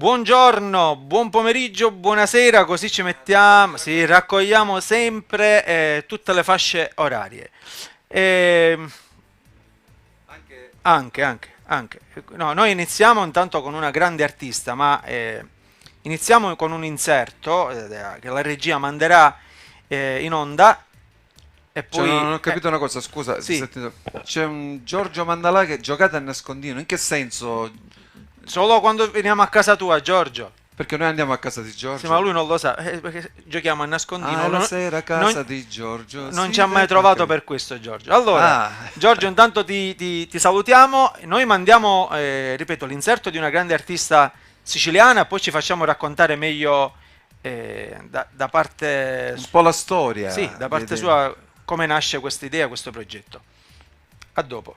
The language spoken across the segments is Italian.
Buongiorno, buon pomeriggio, buonasera, così ci mettiamo, sì, raccogliamo sempre tutte le fasce orarie. E, anche. No, noi iniziamo intanto con una grande artista, ma iniziamo con un inserto che la regia manderà in onda e Cioè, poi... non ho capito una cosa, scusa, sì, c'è un Giorgio Mandalà che giocate a nascondino, in che senso? solo quando veniamo a casa tua, Giorgio. Perché noi andiamo a casa di Sì, ma Giorgio? lui non lo sa, perché giochiamo a Ah, nascondino. è la sera a Non, casa di Giorgio, non ci si ha mai vede, ho trovato capito. per questo, Giorgio. Allora, Ah, Giorgio, intanto ti salutiamo. Noi mandiamo, ripeto, l'inserto di una grande artista siciliana, poi ci facciamo raccontare meglio da parte, un po' la sì, storia. da parte sua come nasce questa idea, questo progetto. A dopo.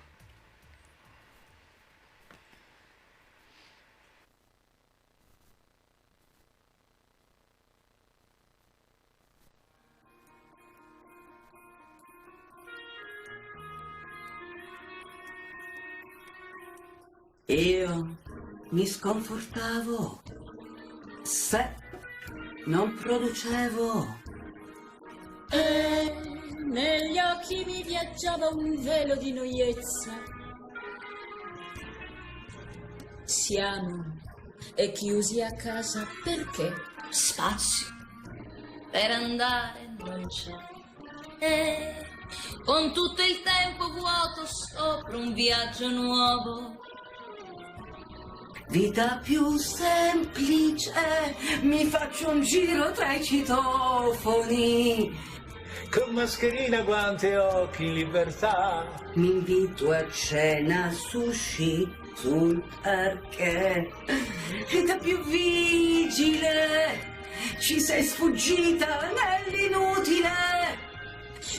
Io mi sconfortavo se non producevo. E negli occhi mi viaggiava un velo di noiezza. Siamo chiusi a casa perché spazio per andare non c'è. E con tutto il tempo vuoto sopra un viaggio nuovo. Vita più semplice, mi faccio un giro tra i citofoni. Con mascherina, guanti e occhi in libertà. Mi invito a cena, sushi sul perché. Vita più vigile, ci sei sfuggita nell'inutile.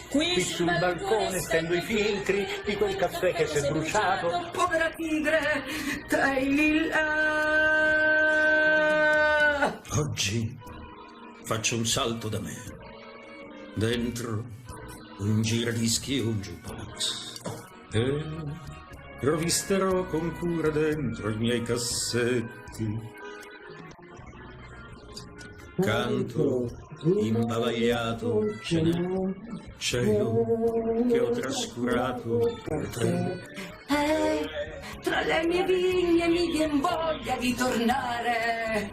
Qui sul balcone stendo i filtri di quel caffè che si è bruciato. Povera tigre, tra i lilla. Oggi faccio un salto da me. Dentro un giradischi e un jukebox. E rovisterò con cura dentro i miei cassetti. Canto imbavagliato, ce n'è cielo che ho trascurato per te. Tra le mie vigne mi vien voglia di tornare.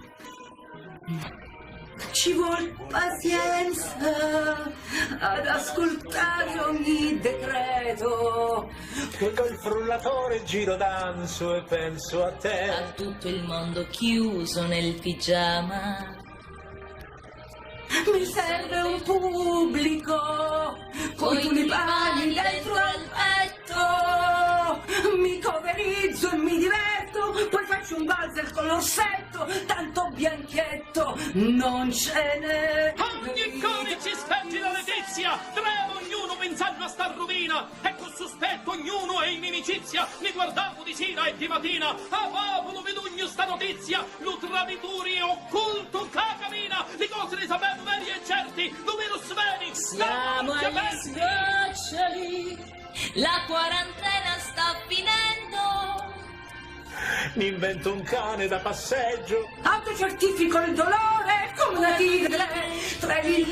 Ci vuol pazienza ad ascoltare ogni decreto. Col frullatore giro danzo e penso a te. A tutto il mondo chiuso nel pigiama. Mi serve un pubblico, con tulipani dentro al petto. Mi coverizzo e mi diverto, poi faccio un valzer con l'orsetto, tanto bianchetto non ce n'è. Ogni cane ci specchi la letizia, trema ognuno pensando a sta rovina, e con sospetto ognuno è in inimicizia, mi guardavo di sera e di mattina, a popolo vedugno sta notizia, lo tradituri e occulto cacamina, di cose ne sapevo veri e certi, numerus veri, Siamo agli sgoccioli, la quarantena sta finendo. Mi invento un cane da passeggio. Autocertifico il dolore come una tigre, tra i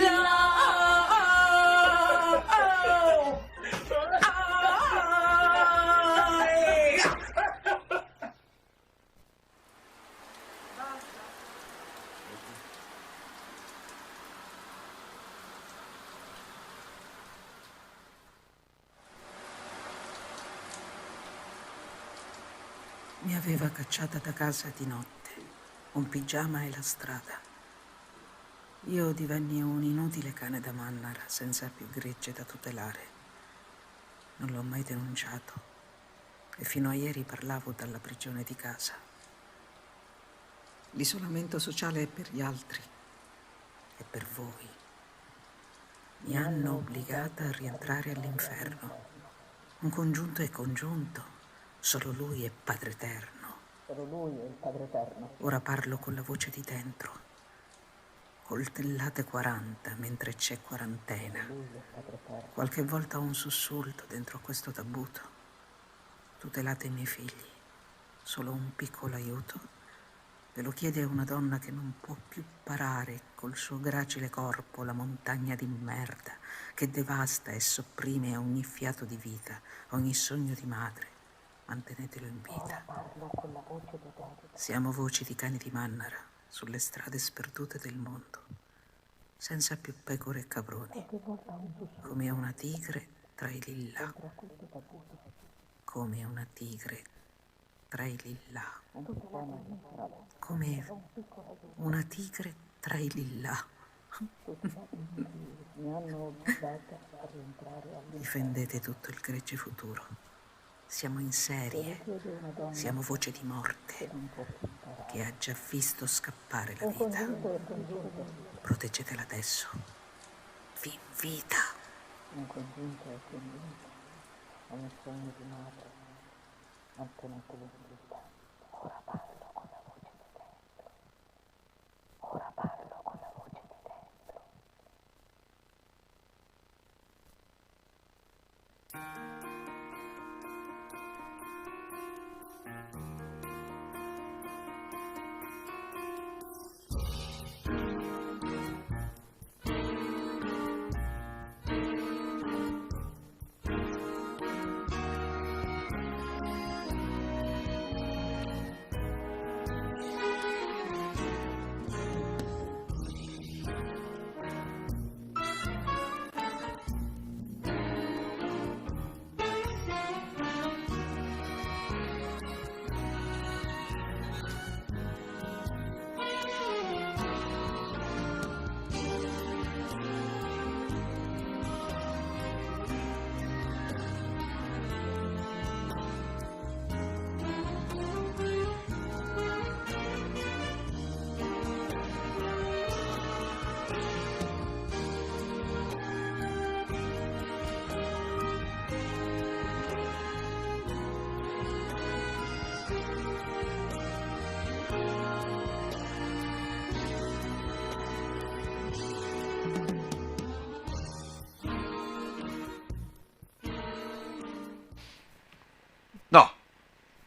Mi aveva cacciata da casa di notte, un pigiama e la strada. Io divenni un inutile cane da Mannara, senza più gregge da tutelare. Non l'ho mai denunciato e fino a ieri parlavo dalla prigione di casa. L'isolamento sociale è per gli altri e per voi. Mi hanno obbligata a rientrare all'inferno. Un congiunto è congiunto. Solo lui è Padre Eterno. Ora parlo con la voce di dentro. Coltellate 40 mentre c'è quarantena. Qualche volta ho un sussulto dentro questo tabuto. Tutelate i miei figli. Solo un piccolo aiuto Ve lo chiede una donna che non può più parare col suo gracile corpo la montagna di merda che devasta e sopprime ogni fiato di vita, ogni sogno di madre. Mantenetelo in vita. Siamo voci di cani di Mannara sulle strade sperdute del mondo, senza più pecore e caproni, come una tigre tra i lillà, come una tigre tra i lillà, come una tigre tra i lillà. Difendete tutto il gregge futuro. Siamo in serie, siamo voce di morte che ha già visto scappare la vita. Proteggetela adesso. Vi invita.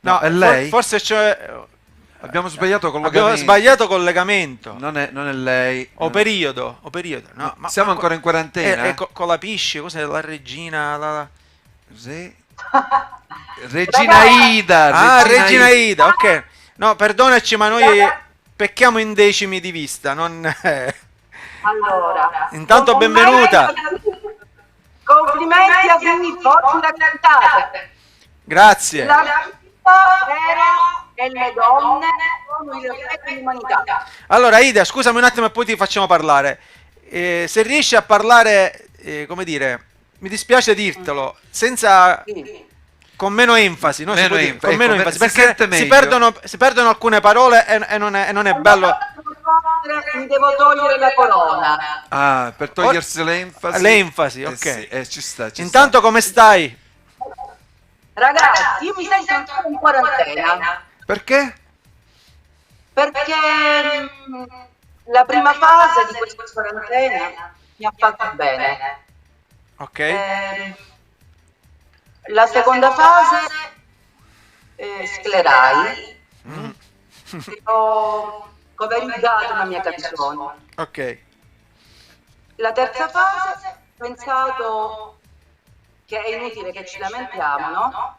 No, è lei? Forse Abbiamo sbagliato collegamento. abbiamo sbagliato collegamento. Non è lei. O periodo. No, ma Siamo ancora in quarantena? con la Pisci, cos'è la regina? Sì. Regina Ida. Regina Ida, ok. No, perdonaci, ma noi pecchiamo in decimi di vista. Allora, Intanto benvenuta. Complimenti a Filippo, oggi la cantate. Grazie. La vita era delle donne sono il refletto dell'umanità. Allora, Ida, scusami un attimo e poi ti facciamo parlare. Se riesci a parlare, come dire, mi dispiace dirtelo, con meno enfasi, no? Meno enfasi, con meno ecco, enfasi, si sente perché meglio. si perdono alcune parole e non è bello. Mi devo togliere la corona. Ah, per togliersi l'enfasi. L'enfasi, ok. Sì, ci sta. Intanto come stai? Ragazzi, io mi sento ancora in quarantena. Perché? Perché la prima fase di questa quarantena mi ha fatto bene. Ok. La seconda fase sclerai. Ho coverizzato la mia canzone. Ok. La terza fase ho pensato che è inutile che ci lamentiamo, no?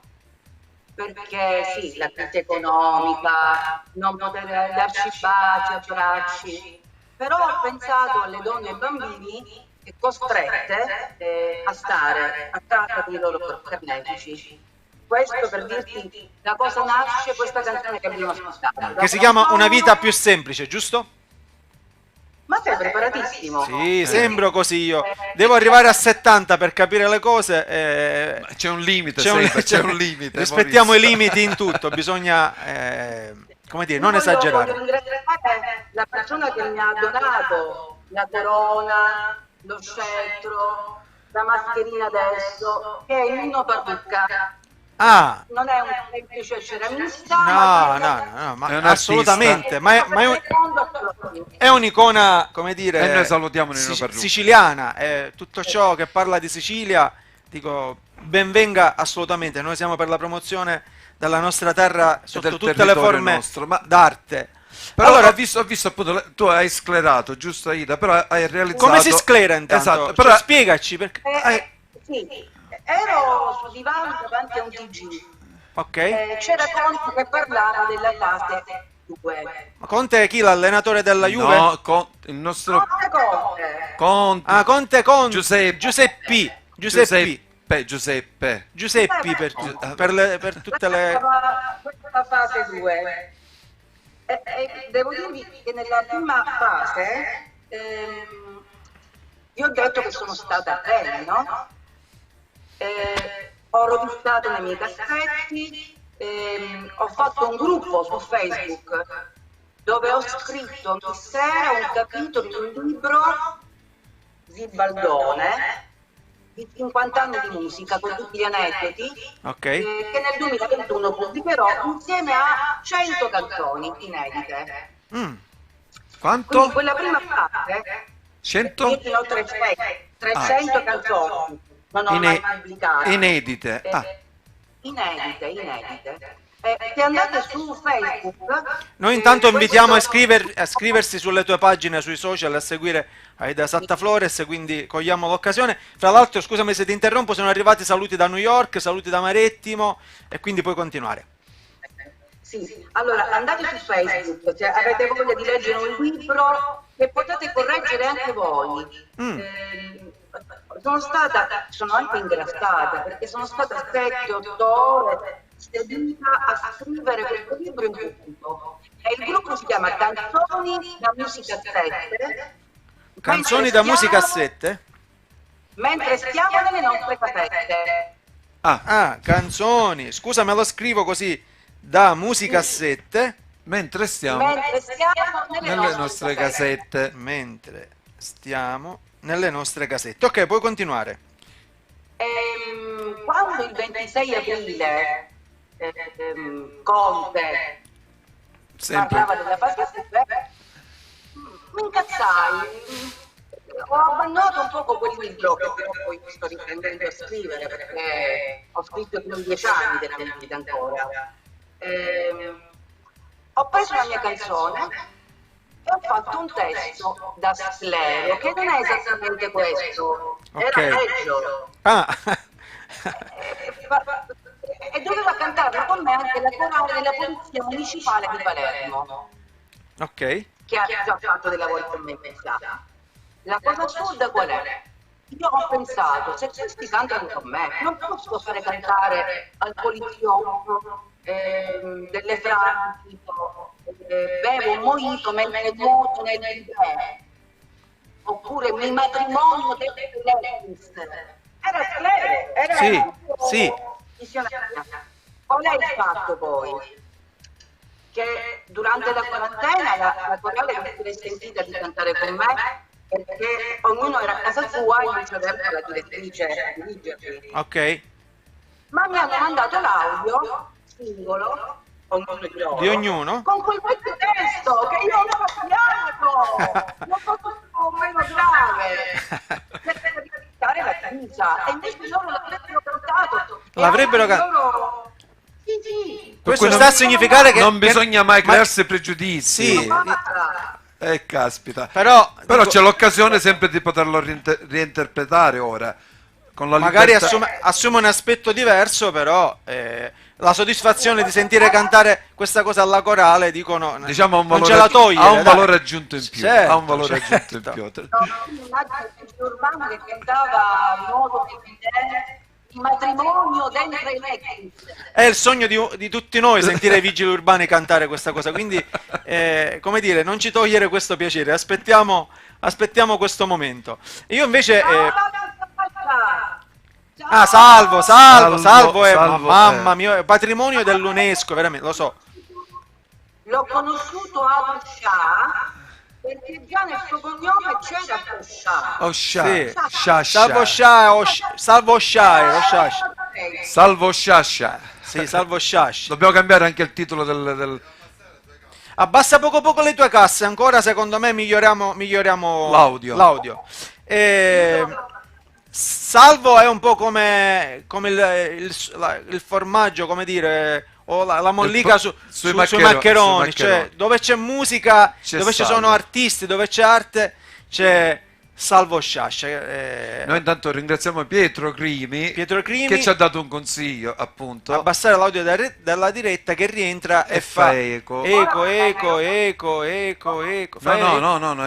Perché sì, la crisi economica, non poter darci baci, abbracci, però ho pensato alle donne e ai bambini che costrette a stare a casa dei loro carnefici. Questo per dirti da cosa nasce questa canzone che abbiamo ascoltato. Che si chiama Una vita più semplice, giusto? Ma sei preparatissimo? Sì, sembro così io. Devo arrivare a 70 per capire le cose. C'è un limite, c'è un limite. Rispettiamo i limiti in tutto, bisogna, come dire, non esagerare. Voglio ringraziare la persona che mi ha donato la corona, lo scettro, la mascherina adesso, che è Nino Parrucca. Ah, non è un semplice ceramista, no, ma è un assolutamente, è un'icona, come dire, e noi salutiamo Nino Parrucca. Siciliana, tutto ciò che parla di Sicilia, dico, benvenga assolutamente, noi siamo per la promozione della nostra terra sotto tutte le forme d'arte. Però Allora, ho visto appunto, tu hai sclerato, giusto Aida? Però hai realizzato... come si sclera intanto? Esatto, Cioè, però... spiegaci perché. Sì, ero sul divano davanti a un TG. Ok. C'era Conte che parlava della fase 2. Ma Conte è chi? L'allenatore della Juve? No, il nostro... Conte. Conte. Ah, Conte. Giuseppe. Giuseppi per tutte le. Questa fase 2. Devo dirvi che nella prima fase io ho detto che sono stata bene, no? Ho rovesciato nei miei cassetti, ho fatto un gruppo su Facebook dove ho scritto ogni sera un capitolo di un libro Zibaldone di 50 anni di musica con tutti gli aneddoti che nel 2021 pubblicherò insieme a 100 canzoni inedite. Quanto? Quindi quella prima fase 100? io ne ho 300 canzoni, non ho mai pubblicato. Inedite. Inedite. Se andate su Facebook... Noi intanto invitiamo a iscriversi sulle tue pagine sui social, a seguire Aida Sattaflores, quindi cogliamo l'occasione. Fra l'altro, scusami se ti interrompo, sono arrivati saluti da New York, saluti da Marettimo, e quindi puoi continuare. Sì, allora andate su Facebook, se avete voglia di leggere un libro che potete correggere anche voi. Sono anche ingrassata perché sono stata 7-8 ore seduta a scrivere questo libro in pubblico. E il gruppo si chiama Canzoni da musica 7. Canzoni da musica a 7? Mentre stiamo nelle nostre casette. Canzoni. Scusa, me lo scrivo così. Da musica a 7. Mentre stiamo nelle nostre casette. Mentre stiamo nelle nostre casette. Ok, puoi continuare. Quando il 26 aprile Conte parlava della fase 2, mi incazzai. Ho abbandonato un poco quel libro che però poi sto riprendendo a scrivere perché ho scritto più di 10 anni della mia vita ancora. Ho preso la mia canzone e ho fatto un testo da sclero che non è esattamente questo, era peggio. E doveva cantarlo con me anche la corale della polizia municipale di Palermo, che ha già fatto dei lavori con me in passato. La cosa assurda qual è? Io ho pensato, se questi cantano con me, non posso fare cantare al poliziotto delle frasi tipo bevo un mojito mentre nuoto nel bidet, oppure mi matrimonio delle Lewis. Era sclero, era visionaria. Qual è il fatto poi? Che durante la quarantena la corale non si è sentita di cantare con me perché ognuno era a casa sua e non c'aveva la direttrice a dirigersi. Ma mi hanno mandato l'audio singolo di ognuno con quel vecchio testo che io non ho cambiato, non posso meno grave per evitare la crisa, e invece loro l'avrebbero cantato. Sì. Questo sta a significare che non bisogna mai crearsi pregiudizi. Sì. Caspita. Però c'è l'occasione sempre di poterlo reinterpretare ora. Con la magari libertà... assume un aspetto diverso, però la soddisfazione di sentire cantare questa cosa alla corale, dicono, diciamo, non ce la toglie. Ha un valore aggiunto in più. Certo, ha un valore aggiunto in più. Urbano che cantava nuovo il matrimonio dentro i Lexus. È il sogno di tutti noi sentire i vigili urbani cantare questa cosa, quindi come dire, non ci togliere questo piacere, aspettiamo questo momento. Io invece Salvo è, mamma mia, patrimonio dell'UNESCO, veramente, lo so. L'ho conosciuto a Shah perché già nel suo cognome c'era Salvo Sciascia. Sì, Salvo Sciascia. Dobbiamo cambiare anche il titolo del... Abbassa poco le tue casse, ancora secondo me miglioriamo l'audio. Salvo è un po' come il formaggio, come dire, o la mollica sui sui maccheroni, sui cioè maccheroni. dove c'è musica, C'è dove ci Salvo. sono artisti, dove c'è arte, c'è Salvo Sciascia. Noi intanto ringraziamo Pietro Crimi, Pietro Crimi, che ci ha dato un consiglio, appunto. abbassare l'audio della diretta, che rientra e fa eco. eco. No,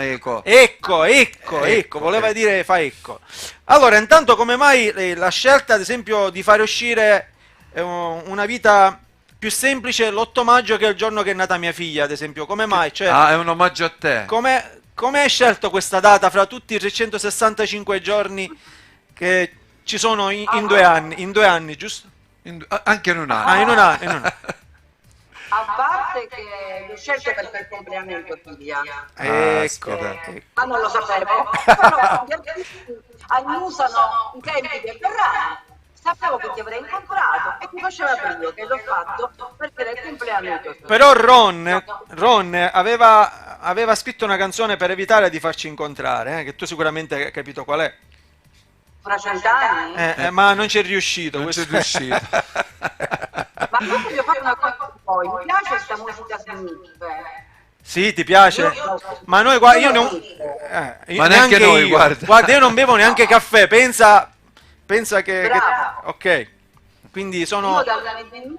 eco. Ecco, voleva dire fa ecco. Allora, intanto come mai la scelta, ad esempio, di fare uscire una vita più semplice l'8 maggio, che è il giorno che è nata mia figlia, ad esempio, come mai? Cioè, È un omaggio a te. come hai scelto questa data fra tutti i 365 giorni che ci sono in 2 anni? In 2 anni, giusto? Anche in un anno. Ah, in un anno. A parte che l'ho scelto perché il compleanno è tua figlia, Ecco. ma non lo sapevo. Però gli artisti annusano i tempi che verranno. Sapevo che ti avrei incontrato e ti faceva brio che l'ho fatto perché era il compleanno di tua figlia. Però Ron aveva scritto una canzone per evitare di farci incontrare, che tu sicuramente hai capito qual è. Fra 100 anni? Ma non ci è riuscito. Non questo- c'è riuscito. Ma io voglio fare una cosa poi, mi piace questa musica smith. Sì, ti piace? Ma noi, guarda, io non... Ma neanche noi, io. guarda. Io non bevo neanche caffè, pensa che... Brava. Ok, quindi sono... Io dal lunedì,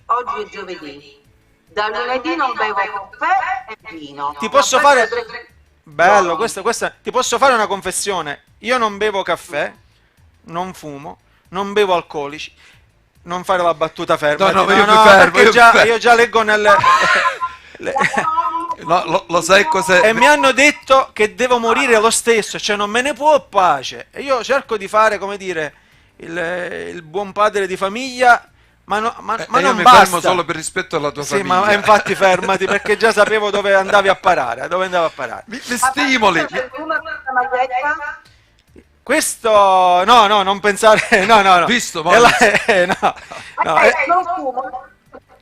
oggi è giovedì, dal lunedì non bevo caffè e vino. Ti posso Ma fare... questo è- Bello, questa... Ti posso fare una confessione. Io non bevo caffè, non fumo, non bevo alcolici. Non fare la battuta ferma. No, io mi fermo, perché io mi fermo. io già leggo nelle... No, lo sai cos'è? E mi hanno detto che devo morire lo stesso, cioè non me ne può pace. E io cerco di fare, come dire, il buon padre di famiglia, ma io non mi basta. fermo solo per rispetto alla tua Sì, famiglia. ma infatti fermati, perché già sapevo dove andavi a parare, Mi stimoli. C'è il numero della maglietta? Questo, no, non pensare, no. Visto, È Maurizio? Non fumo.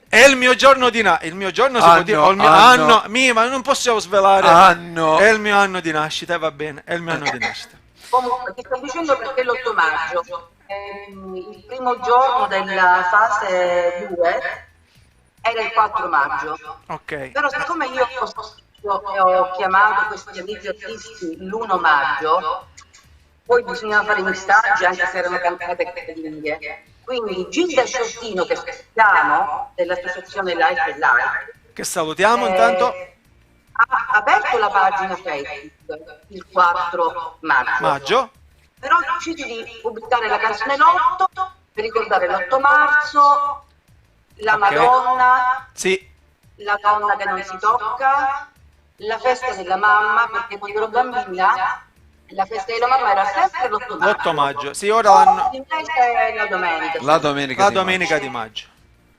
È il mio giorno di nascita, il mio giorno si può dire, o il mio anno. ma non possiamo svelare. Anno. È il mio anno di nascita, va bene, è il mio anno di nascita. Comunque, ti sto dicendo perché è l'8 maggio. Il primo giorno della fase 2 era il 4 maggio. Ok. Però siccome io ho chiamato questi amici artisti l'1 maggio, poi bisognava fare i messaggi anche se erano cantate casalinghe. Quindi Gilda Sciottino, che siamo dell'associazione Life e Life, Che salutiamo intanto. ha aperto la pagina Facebook il 4 maggio. Però ho deciso di pubblicare la canzone Lotto per ricordare l'8 marzo, la Madonna, Sì, la donna che non si tocca, la festa della mamma, perché quando ero bambina la festa della mamma era sempre l'8 maggio. l'8 maggio. Sì, ora l'hanno... Invece è la domenica. La domenica. La di domenica di maggio.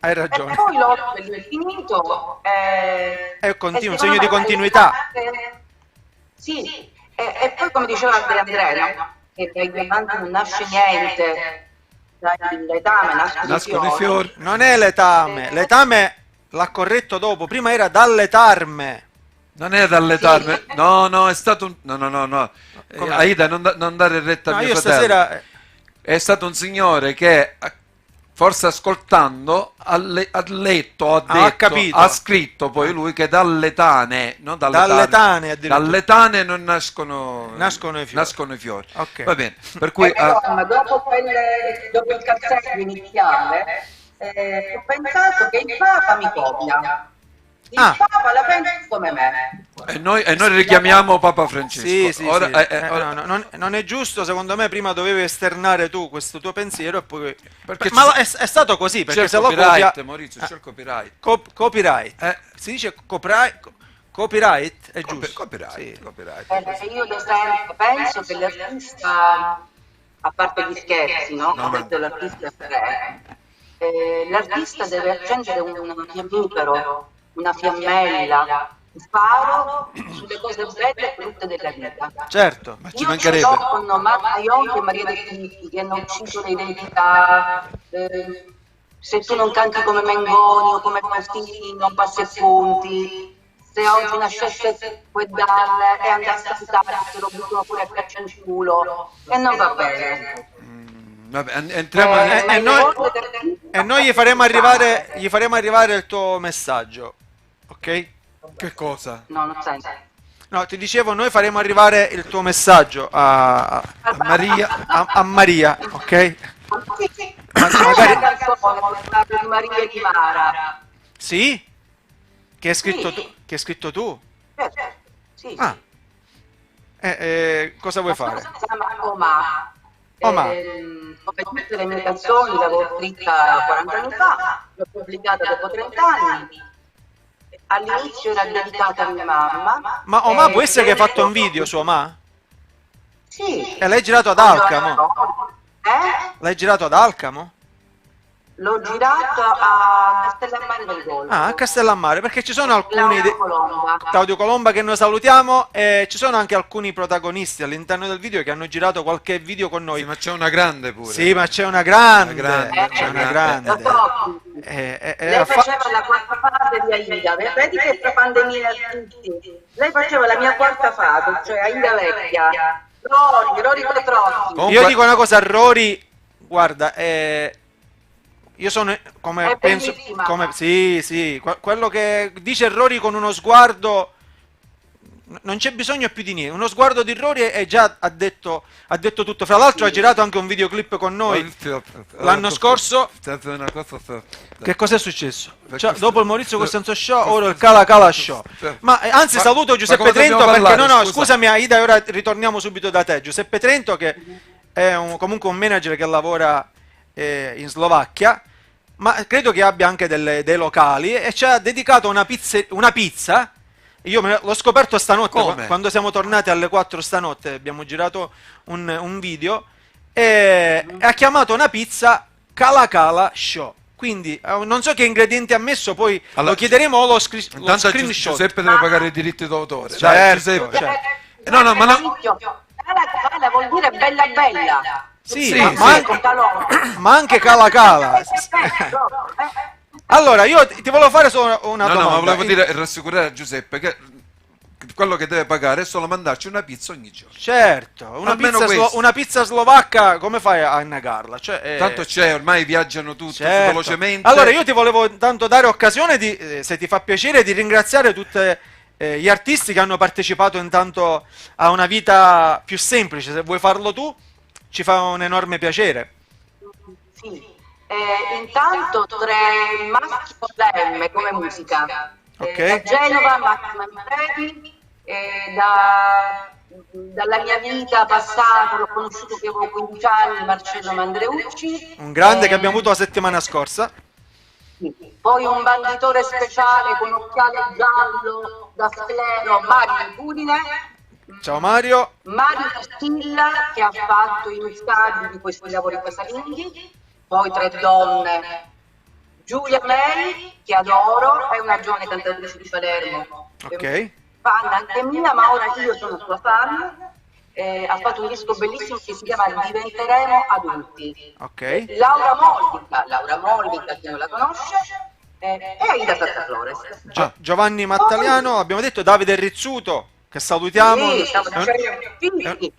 Hai E ragione. poi l'8 è finito. È un secondo segno me di continuità. Sì, e poi come diceva Andrea, no? Che dai diamanti non nasce niente, dai letame nascono i fiori. Non è letame l'ha corretto dopo, prima era dalletarme. Non è dalletarme. No, è stato un... No. Aida, non dare retta a No, mio io fratello. stasera... È stato un signore che, forse ascoltando, ha letto, ha detto, ha capito. ha scritto poi lui che dalle tane, non Dalle tane addirittura. dalle tane non nascono Nascono i fiori. nascono i fiori. Ok. Va bene, per cui Insomma, dopo il cazzetto iniziale, ho pensato che il Papa mi copia. Il Papa la pensa come me. e noi richiamiamo Papa Francesco. Sì, Ora, sì. No, non è giusto, secondo me prima dovevi esternare tu questo tuo pensiero e poi... Perché Ma ci- è stato così, c'è perché il se lo copyright, copia... Maurizio, c'è il copyright. Copyright. Si dice copyright, è giusto. Copyright, Sì. copyright. Io ad esempio penso che l'artista, a parte gli scherzi, no? Ho detto l'artista l'artista deve accendere un fiammifero, una fiammella, un faro sulle cose belle e brutte della vita. Certo. Ma ci Io mancherebbe. ce l'ho con Marta Ionchi e Maria De Filippi che hanno ucciso l'identità. Se tu non canti come Mengoni o come Faustini non passi a punti. Se oggi nascesse Guedal e andasse a cantare se lo buttano pure a caccia in culo e non va bene. Vabbè, entriamo e E noi gli faremo arrivare il tuo messaggio, ok? Che cosa? No, non sento. No, ti dicevo, noi faremo arrivare il tuo messaggio a Maria, ok? Magari... La canzone di Maria e di Mara. Sì? Che hai scritto Sì. tu? Che hai scritto tu? Sì, Ah. Cosa vuoi fare? Si chiama Omà. Omà. Come tutte le mie canzoni l'avevo scritta 40 anni fa, l'ho pubblicata dopo 30 anni. All'inizio era dedicata a mia mamma. Ma Omà, può essere che hai fatto un video su Omà? Sì. E l'hai girato ad Alcamo? Eh? L'hai girato ad Alcamo? L'ho girato a Castellammare del Golfo. Ah, a Castellammare, perché ci sono alcuni Claudio Colomba. Claudio Colomba, che noi salutiamo, e ci sono anche alcuni protagonisti all'interno del video che hanno girato qualche video con noi. Sì, ma c'è una grande pure. Sì, ma c'è una grande, c'è una Lo grande. so. Lei Lei faceva la quarta fase di Aida, vedi che sta pandemia a tutti. Lei faceva la mia quarta fase, cioè Aida vecchia. Rory Cotrocchi. Comunque- Io dico una cosa a Rory, guarda, io sono come È penso, bellissima. sì, quello che dice Rory con uno sguardo, non c'è bisogno più di niente, uno sguardo di Rory e già ha detto tutto. Fra l'altro ha girato anche un videoclip con noi l'anno scorso. Che cos'è successo? Cioè, dopo il Maurizio Costanzo Show, ora il Cala Show. Ma anzi, saluto Giuseppe come Trento dobbiamo perché parlare, no, scusa. scusami Aida, ora ritorniamo subito da te. Giuseppe Trento, che è comunque un manager che lavora in Slovacchia, ma credo che abbia anche dei locali, e ci ha dedicato una pizza. Io l'ho scoperto stanotte, Come? quando siamo tornati alle 4 stanotte, abbiamo girato un video, e ha chiamato una pizza Cala Show. Quindi non so che ingredienti ha messo, poi Allora, lo chiederemo o lo Intanto screenshot. Giuseppe deve pagare i diritti d'autore. Certo, Dai, Giuseppe. certo. No, ma Cala vuol dire bella bella. Sì, Sì, ma sì. ma anche Cala. Allora, io ti volevo fare solo una domanda. No, ma volevo dire, rassicurare a Giuseppe che quello che deve pagare è solo mandarci una pizza ogni giorno. Certo, Almeno questo. una pizza slovacca, come fai a negarla? Cioè, Tanto c'è, ormai viaggiano tutti certo. velocemente. Allora, io ti volevo intanto dare occasione di, se ti fa piacere, di ringraziare tutti gli artisti che hanno partecipato intanto a una vita più semplice. Se vuoi farlo tu, ci fa un enorme piacere. Sì. Intanto 3 Maschi con la M come musica. Ok. Da Genova, Massimo Manfredi, dalla mia vita passata l'ho conosciuto che avevo 15 anni, Marcello Mandreucci. Un grande che abbiamo avuto la settimana scorsa. Poi un banditore speciale con occhiale giallo da Salerno, Mario Budine. Ciao Mario. Mario Castilla che ha fatto i messaggi di questi lavori casalinghi. Poi 3 donne. Giulia May, che adoro, è una giovane cantatrice di Palermo. Ok. Fan anche mia, ma ora io sono sua fan. Ha fatto un disco bellissimo che si chiama Diventeremo adulti. Ok. Laura Mollica, chi non la conosce, e Aida Sassaflores. Giovanni Mattaliano, abbiamo detto Davide Rizzuto, che salutiamo. Sì,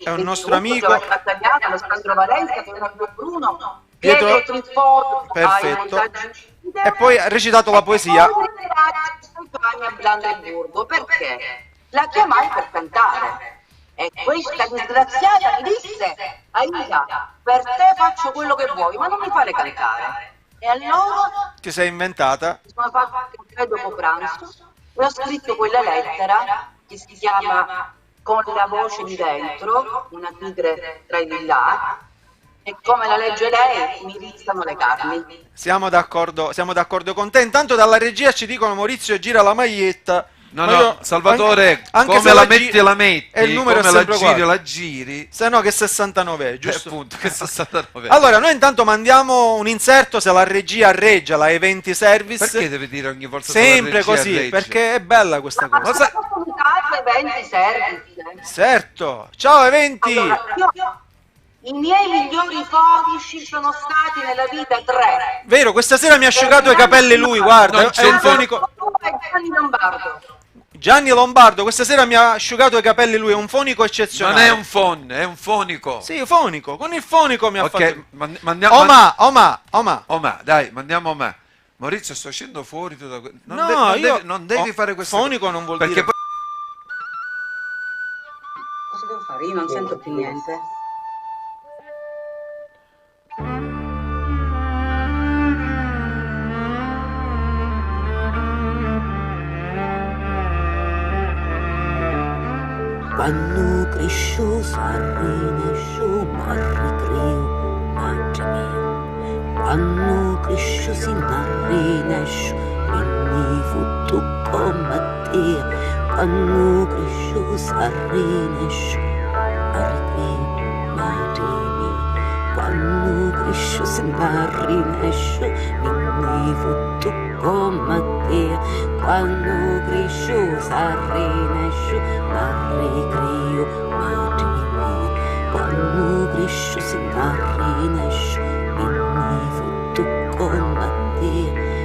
È un nostro amico. Giovanni Mattaliano, Alessandro Valenza, Leonardo Bruno, Pietro- Pietro Trifotto, Perfetto. E poi ha recitato la poesia. E poi a Brandeburgo, perché la chiamai per cantare. E questa disgraziata mi disse: Aida, per te faccio quello che vuoi, ma non mi fare cantare. E allora Ti sei inventata. mi sono fatta un caffè dopo pranzo e ho scritto quella lettera che si chiama Con la voce di dentro, una tigre tra i villà, e come la legge lei mi rizzano le carni. Siamo d'accordo con te. Intanto dalla regia ci dicono: Maurizio, gira la maglietta. No, Ma no, io- Salvatore, anche come se la gi- metti la metti, e il numero come è la sempre giri uguale. la giri, Se no che 69 è, giusto? appunto, che 69. Allora, noi intanto mandiamo un inserto se la regia reggia, la Eventi Service. Perché deve dire ogni volta Sempre se la regia così, regge? perché è bella questa Ma cosa. sono comunicato eventi service. Certo. Ciao Eventi. Allora, i miei migliori fonici sono stati nella vita 3. Vero, questa sera mi ha asciugato i capelli lui, guarda, Non è un c'entra. fonico. Gianni Lombardo. Gianni Lombardo, questa sera mi ha asciugato i capelli, lui è un fonico Non eccezionale. è un fon, è un fonico. Sì, fonico, con il fonico mi ha Ok, fatto... mandiamo... Oma. Dai, mandiamo Oma. Maurizio, sto uscendo fuori tu da... No, io... non devi fare questo. Fonico non vuol perché dire... poi... Cosa devo fare? Io non sento più niente. Quando cresciu s'arrinesciu m'arricriu mangio mio. Quando cresciu si n'arrinesciu quindi futto come te. Quando cresciu s'arrinesciu m'arricriu mangio mio. Quando cresciu si n'arrinesciu quindi futto come te. Quando cresciu s'arrinesciu m'arricrio mangio mio. Quando cresciu si n'arrinesciu quindi futto come te.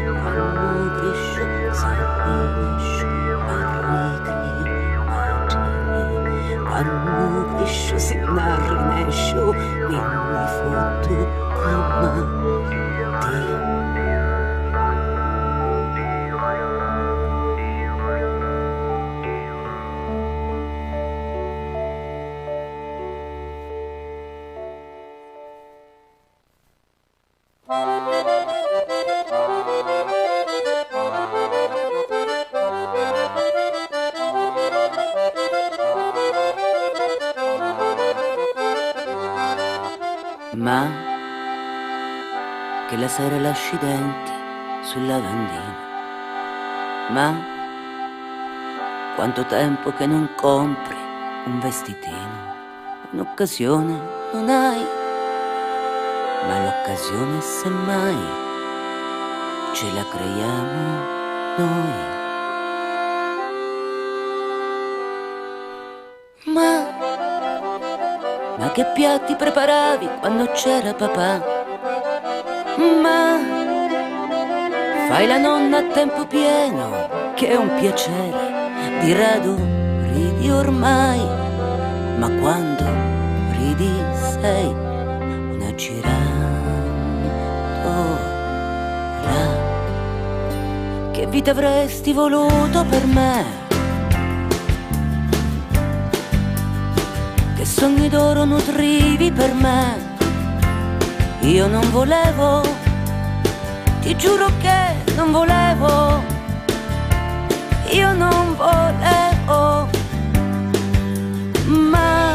Quando cresciu s'arrinesciu m'arricrio mangio mio. Quando cresciu si n'arrinesciu quindi futto come te. Ma che la sera lasci i denti sul lavandino. Ma quanto tempo che non compri un vestitino. Un'occasione non hai, ma l'occasione semmai ce la creiamo noi. Ma che piatti preparavi quando c'era papà? Ma fai la nonna a tempo pieno, che è un piacere. Di rado ridi ormai, ma quando ridi sei una girandola. Che vita avresti voluto per me? Che sogni d'oro nutrivi per me? Io non volevo, ti giuro che non volevo. Io non volevo. Ma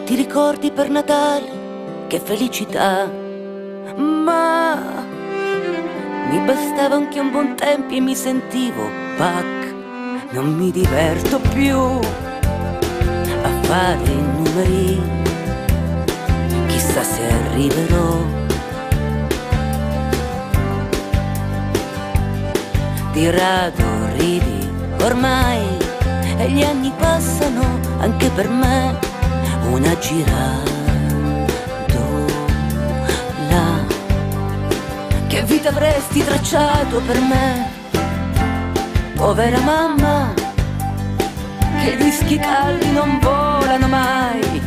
ti ricordi per Natale? Che felicità. Ma mi bastava anche un buon tempo e mi sentivo pac. Non mi diverto più a fare i numeri, chissà se arriverò. Di rado ridi ormai e gli anni passano anche per me. Una girandola. Che vita avresti tracciato per me, povera mamma? Che i dischi caldi non volano mai.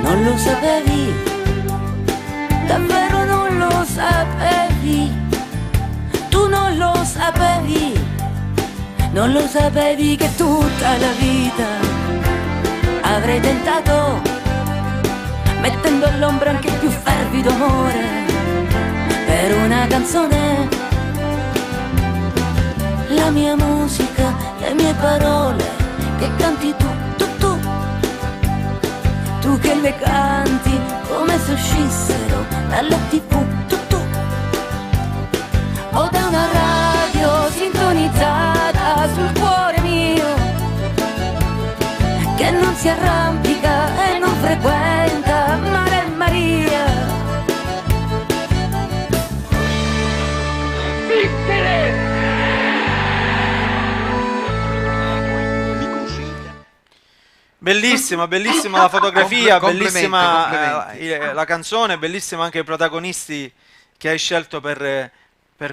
Non lo sapevi? Davvero non lo sapevi? Tu non lo sapevi? Non lo sapevi che tutta la vita avrei tentato, mettendo all'ombra anche il più fervido amore, per una canzone? La mia musica, le mie parole, che canti tu, tu che le canti come se uscissero dalla TV, tu, o da una radio sintonizzata sul cuore mio, che non si arrampica e non frequenta mare e Maria. Bellissima, bellissima la fotografia, bellissima complimenti. la canzone, bellissima anche i protagonisti che hai scelto per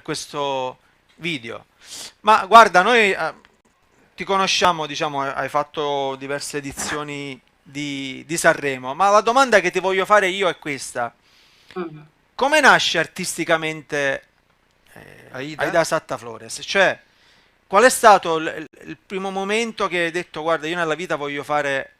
questo video. Ma guarda, noi ti conosciamo, diciamo, hai fatto diverse edizioni di Sanremo, ma la domanda che ti voglio fare io è questa. Mm. Come nasce artisticamente Aida? Aida Satta Flores? Cioè, qual è stato il primo momento che hai detto, guarda, io nella vita voglio fare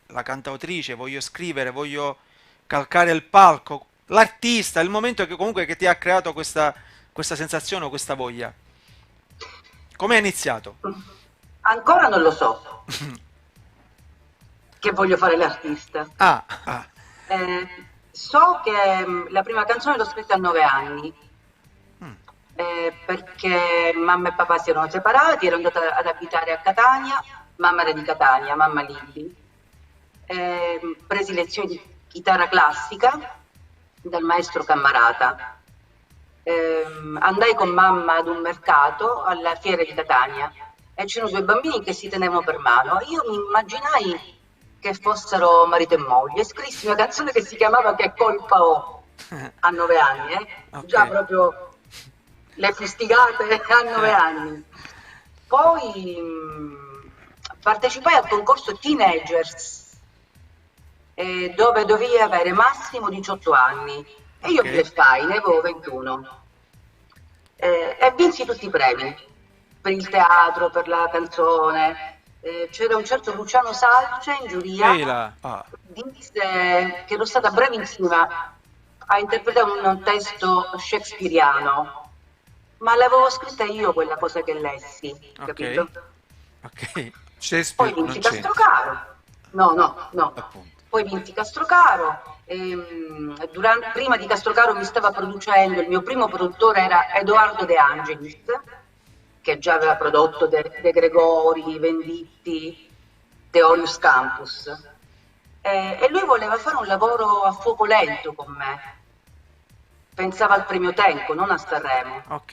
la cantautrice, voglio scrivere, voglio calcare il palco, l'artista, il momento che comunque che ti ha creato questa sensazione o questa voglia? Come è iniziato? Ancora non lo so che voglio fare l'artista. Ah, Eh, so che la prima canzone l'ho scritta a 9 anni, mm, perché mamma e papà si erano separati, ero andata ad abitare a Catania, mamma era di Catania, mamma Lilli. Presi lezioni di chitarra classica dal maestro Cammarata. Andai con mamma ad un mercato alla fiera di Catania e c'erano due bambini che si tenevano per mano. Io mi immaginai che fossero marito e moglie. Scrissi una canzone che si chiamava Che colpa ho a 9 anni, già ok, proprio le fustigate a 9 anni. Poi partecipai al concorso Teenagers, dove dovevi avere massimo 18 anni e io ok, bluffai, ne avevo 21 e vinsi tutti i premi per il teatro, per la canzone. C'era un certo Luciano Salce in giuria, ehi là, ah, disse che ero stata bravissima a interpretare un testo shakespeariano, ma l'avevo scritta io quella cosa che lessi, ok, capito? ok, Poi Shakespeare non vinsi c'entra, Castrocaro. No, no, no. appunto. Poi vinsi Castrocaro. Prima di Castrocaro mi stava producendo, il mio primo produttore era Edoardo De Angelis, che già aveva prodotto De Gregori, Venditti, Teorius Campus. E lui voleva fare un lavoro a fuoco lento con me. Pensava al premio Tenco, non a Sanremo. ok.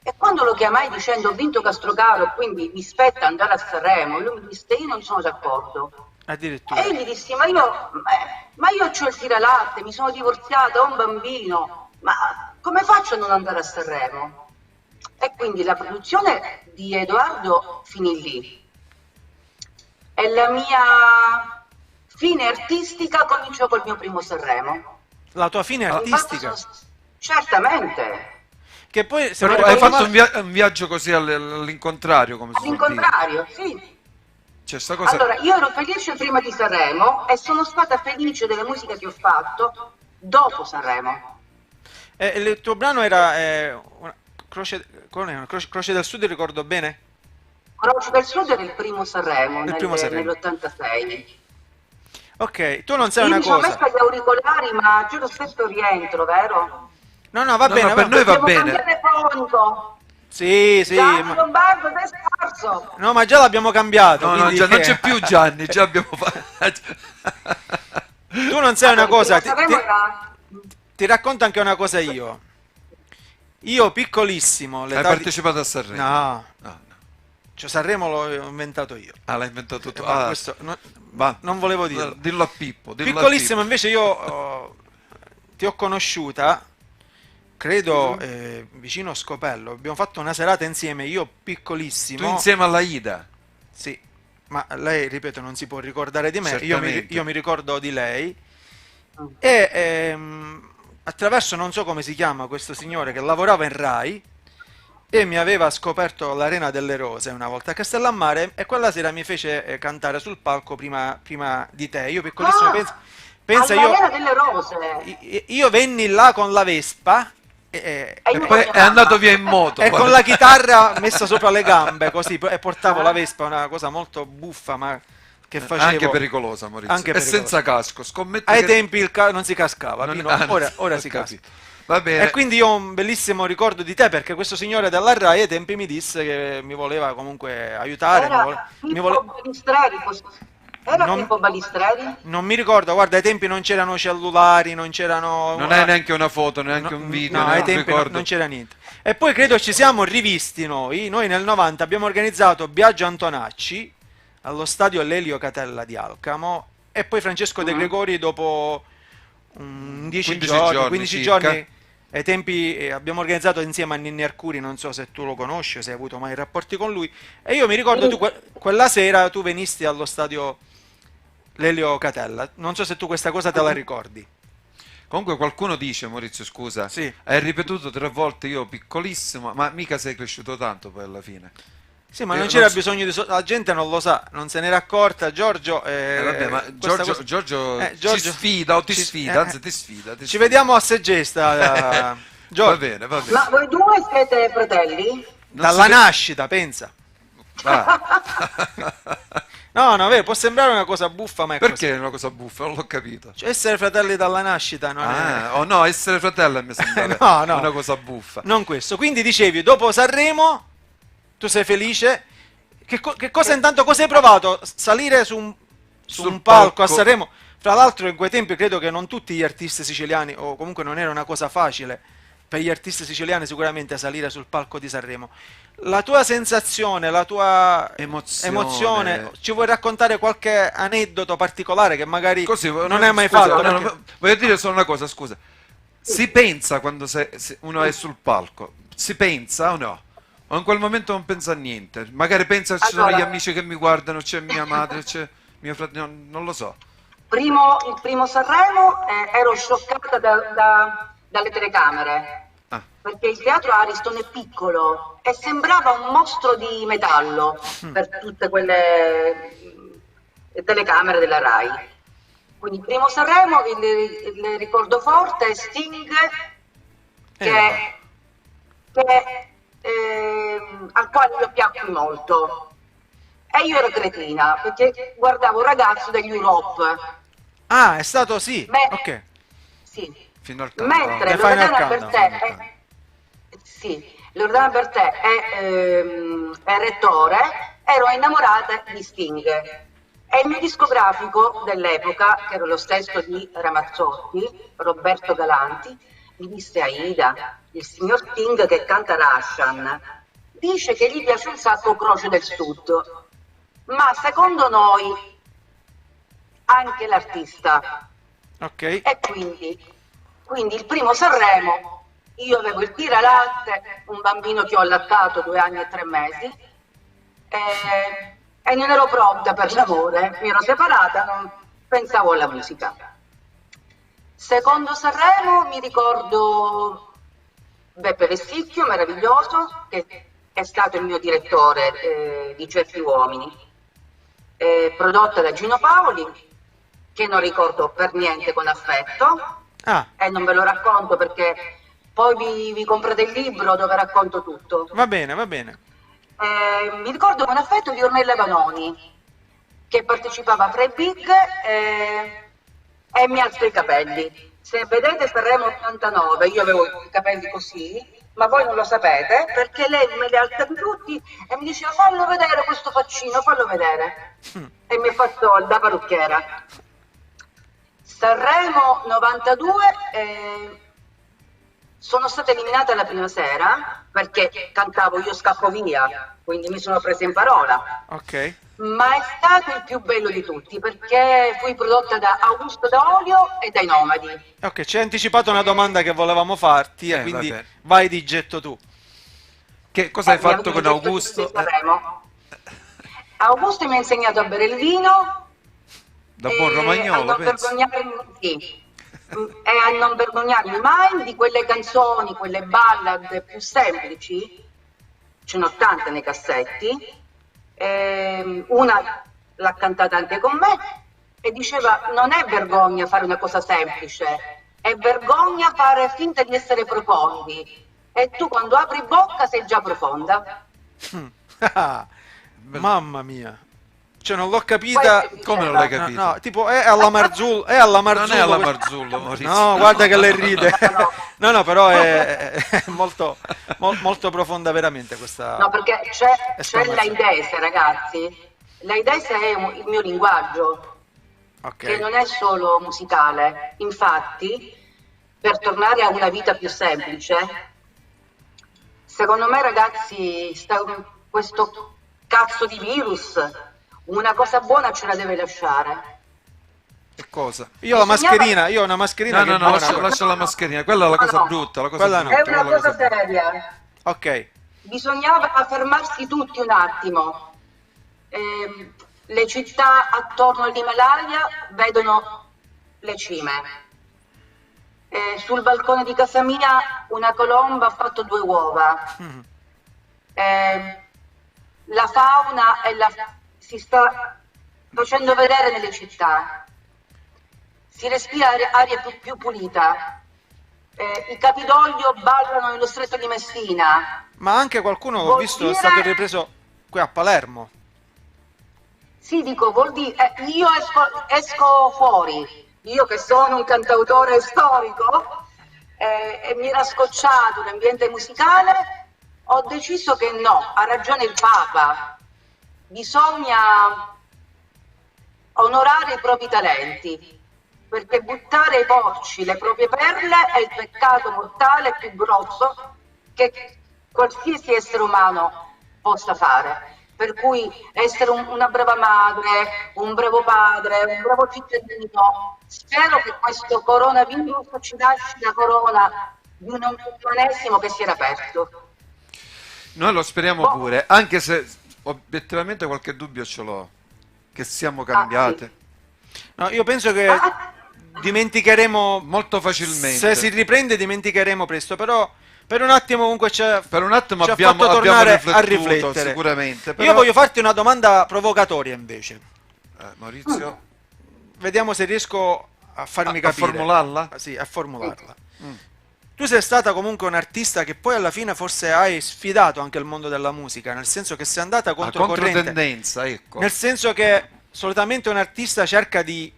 E quando lo chiamai dicendo ho vinto Castrocaro, quindi mi spetta andare a Sanremo, lui mi disse io non sono d'accordo. E io Addirittura. gli dissi ma io ho il tiralatte, mi sono divorziata, ho un bambino, ma come faccio a non andare a Sanremo? E quindi la produzione di Edoardo finì lì. E la mia fine artistica cominciò col mio primo Sanremo. La tua fine Ah, Infatti artistica, certamente, che poi, se non però hai ricordo fatto male, un viaggio così all'incontrario, come si suol dire. all'incontrario, sì. Cioè, sta cosa... Allora, io ero felice prima di Sanremo e sono stata felice delle musiche che ho fatto dopo Sanremo. il tuo brano era Croce del Sud, ricordo bene? Croce del Sud era il primo Sanremo Il primo Sanremo. nell'86. Ok, tu non sai Io una mi sono cosa. messa gli auricolari, ma c'è lo stesso rientro, vero? No, no, va No, bene, no, per va noi va Devo bene. cambiare fonico. Sì, sì, Gianni Lombardo, sei scarso. no, ma già l'abbiamo cambiato, No, no, quindi già non c'è più Gianni, già abbiamo fatto... tu non sai una Allora, cosa, il primo Sanremo era... ti racconto anche una cosa io. Io piccolissimo, Hai l'età di... partecipato a Sanremo? No, No, no. cioè Sanremo l'ho inventato io. Ah, l'hai inventato tu. Ma Ah, questo va. non volevo dirlo. Dillo a Pippo, dillo a Piccolissimo, Pippo. invece io ti ho conosciuta, credo, vicino Scopello. Abbiamo fatto una serata insieme, io Tu piccolissimo. insieme alla Ida. Sì, ma lei, ripeto, non si può ricordare di me, Certamente. io mi ricordo di lei. E attraverso, non so come si chiama questo signore che lavorava in Rai e mi aveva scoperto l'Arena delle Rose una volta a Castellammare e quella sera mi fece cantare sul palco prima di te. Io piccolissimo, Ah, pensa all'Arena io, delle Rose. io venni là con la Vespa E E io poi con è andato via in moto. e con guarda. la chitarra messa sopra le gambe così e portavo la Vespa, una cosa molto buffa ma che facevo Anche pericolosa, Maurizio. anche E pericolosa. senza casco. Scommetto Ai che... tempi non si cascava, non- Pino, ah, ora ho si capito. casca. Va bene. E quindi io ho un bellissimo ricordo di te perché questo signore della Rai ai tempi mi disse che mi voleva comunque aiutare, Era mi Pippo vole- Balistreri. Era non, Pippo Balistreri? non mi ricordo, guarda, ai tempi non c'erano cellulari, non c'erano... Non hai neanche una foto, neanche No, un video, no, ai neanche un tempi ricordo. non c'era niente. E poi credo ci siamo rivisti noi nel 90 abbiamo organizzato Biagio Antonacci allo stadio Lelio Catella di Alcamo e poi Francesco De Gregori dopo 10 15 giorni, giorni 15 circa. giorni ai tempi abbiamo organizzato insieme a Ninni Arcuri, non so se tu lo conosci o se hai avuto mai rapporti con lui, e io mi ricordo tu quella sera tu venisti allo stadio Lelio Catella, non so se tu questa cosa te la ricordi. Comunque qualcuno dice, Maurizio, scusa, Sì. hai ripetuto 3 volte io piccolissimo, ma mica sei cresciuto tanto poi alla fine. Sì, ma Io non c'era so- bisogno di... la gente non lo sa, non se n'era accorta. Giorgio... vabbè, ma questa Giorgio, cosa- Giorgio ci sfida o ti ci- sfida, anzi ti sfida. Ci vediamo a Segesta, Va Giorgio. bene, va bene. Ma voi due siete fratelli? Non Dalla si- nascita, pensa. Ah, No, no, vero, può sembrare una cosa buffa, ma è così. perché è una cosa buffa? Non l'ho capito. Cioè, essere fratelli dalla nascita non è... Oh no, essere fratello mi sembra No, no. una cosa buffa. Non questo. Quindi dicevi, dopo Sanremo, tu sei felice. Che cosa intanto, cosa hai provato? Salire su un Sul palco a palco. Sanremo? Fra l'altro in quei tempi credo che non tutti gli artisti siciliani, o comunque non era una cosa facile per gli artisti siciliani sicuramente salire sul palco di Sanremo. La tua sensazione, la tua emozione, ci vuoi raccontare qualche aneddoto particolare che magari Così, non hai mai scusa, fatto? no, Perché- voglio dire solo una cosa, scusa. Si pensa quando se uno è sul palco, si pensa o no? O in quel momento non pensa a niente? Magari pensa ci sono Allora- gli amici che mi guardano, c'è mia madre, c'è mio fratello, non lo so. Il primo Sanremo ero scioccata dalle telecamere, Ah. perché il teatro Ariston è piccolo e sembrava un mostro di metallo per tutte quelle telecamere della Rai. Quindi il primo Sanremo, il ricordo forte è Sting al quale io piacqui molto. E io ero cretina perché guardavo un ragazzo degli Europe. Ah, è stato sì. Beh, Ok. Sì. Fino al countdown. Mentre The Final Loredana Countdown. Bertè sì, Loredana Bertè è rettore, ero innamorata di Sting. E il mio discografico dell'epoca, che era lo stesso di Ramazzotti, Roberto Galanti, mi disse: Aida, il signor Sting che canta Russian, dice che gli piace un sacco Croce del Sud, ma secondo noi anche l'artista. Ok. E quindi il primo Sanremo, io avevo il tiralatte, un bambino che ho allattato 2 anni e 3 mesi, e non ero pronta per l'amore, mi ero separata, non pensavo alla musica. Secondo Sanremo mi ricordo Beppe Vesticchio, meraviglioso, che è stato il mio direttore di Certi Uomini, prodotta da Gino Paoli, che non ricordo per niente con affetto, Ah, e non ve lo racconto perché poi vi comprate il libro dove racconto tutto. va bene, va bene. Mi ricordo con affetto di Ornella Vanoni, che partecipava a Frei Big e mi alzo i capelli. Se vedete Sanremo 89, io avevo i capelli così, ma voi non lo sapete, perché lei me li alza tutti e mi diceva: fallo vedere questo faccino, fallo vedere. E mi ha fatto da parrucchiera. Sanremo 92, sono stata eliminata la prima sera perché cantavo Io scappo via, quindi mi sono presa in parola. Ok. Ma è stato il più bello di tutti perché fui prodotta da Augusto D'Olio e dai Nomadi. Ok, ci hai anticipato una domanda che volevamo farti e quindi vabbè. vai di getto tu. Che cosa hai Mi ha fatto con detto Augusto? di Sanremo. Augusto mi ha insegnato a bere il vino. Da buon a romagnolo, non penso. sì. E a non vergognarmi mai di quelle canzoni, quelle ballad più semplici, ce n'ho tante nei cassetti. Una l'ha cantata anche con me e diceva: non è vergogna fare una cosa semplice, è vergogna fare finta di essere profondi, e tu quando apri bocca sei già profonda. Mamma mia. Cioè non l'ho capita. Poi- Come non l'hai No, capito? no, tipo è alla Marzullo, è alla Marzullo. Non è alla questo- Marzullo, Maurizio. No, guarda che lei ride. No, no, però è molto, molto profonda veramente questa. No, perché c'è esclamazione. l'AIDESE, ragazzi. L'AIDESE è il mio linguaggio, che Ok. non è solo musicale. Infatti, per tornare a una vita più semplice, secondo me, ragazzi, questo cazzo di virus una cosa buona ce la deve lasciare. Che cosa? Io ho la Bisognava- mascherina, io ho una mascherina che è buona. Lascia la mascherina, quella è la cosa no. brutta, la cosa Quella no. brutta, È una quella è la cosa brutta. seria. Ok. Bisognava fermarsi tutti un attimo. Le città attorno all'Himalaya vedono le cime. Sul balcone di casa mia una colomba ha fatto 2 uova. La fauna si sta facendo vedere nelle città. Si respira aria più pulita. I Campidoglio ballano nello stretto di Messina. Ma anche qualcuno, ho Vuol visto, è dire- stato ripreso qui a Palermo. Sì, dico, vuol dire, io esco fuori, io che sono un cantautore storico e mi era scocciato l'ambiente musicale, ho deciso che no, ha ragione il Papa, bisogna onorare i propri talenti, perché buttare ai porci le proprie perle è il peccato mortale più grosso che qualsiasi essere umano possa fare. Per cui essere una brava madre, un bravo padre, un bravo cittadino. Spero che questo coronavirus ci lasci la corona di un umanesimo che si era perso. Noi lo speriamo pure, anche se obiettivamente qualche dubbio ce l'ho, che siamo cambiate. No, io penso che dimenticheremo molto facilmente. Se si riprende dimenticheremo presto, però per un attimo comunque per un attimo ci ha abbiamo fatto tornare riflettuto, a riflettere. Sicuramente. Però... Io voglio farti una domanda provocatoria invece. Maurizio? Vediamo se riesco a farmi capire. A formularla? Sì, a formularla. Tu sei stata comunque un artista che poi alla fine forse hai sfidato anche il mondo della musica, nel senso che sei andata controcorrente. Controtendenza, ecco. Nel senso che solitamente un artista cerca di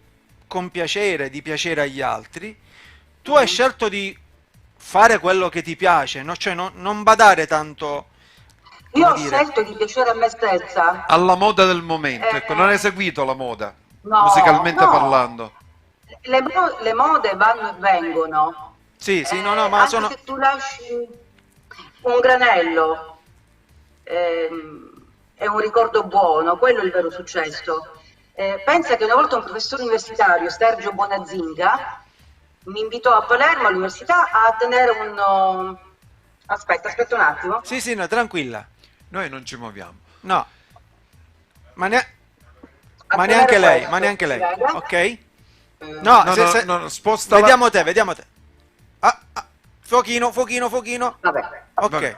compiacere, di piacere agli altri. Tu hai scelto di fare quello che ti piace, no? Cioè non badare tanto. Io ho scelto di piacere a me stessa. Alla moda del momento, ecco, non hai seguito la moda, No, musicalmente no. parlando. Le mode vanno e vengono. Sì, no, ma anche sono... se tu lasci un granello, è un ricordo buono, quello è il vero successo. Pensa che una volta un professore universitario, Sergio Bonazinga, mi invitò a Palermo all'università a tenere un... Aspetta un attimo. Sì, no, tranquilla. Noi non ci muoviamo. No. Ma neanche lei, ok? No, sposta. Vediamo te. Fuochino. Vabbè. Ok. Vabbè.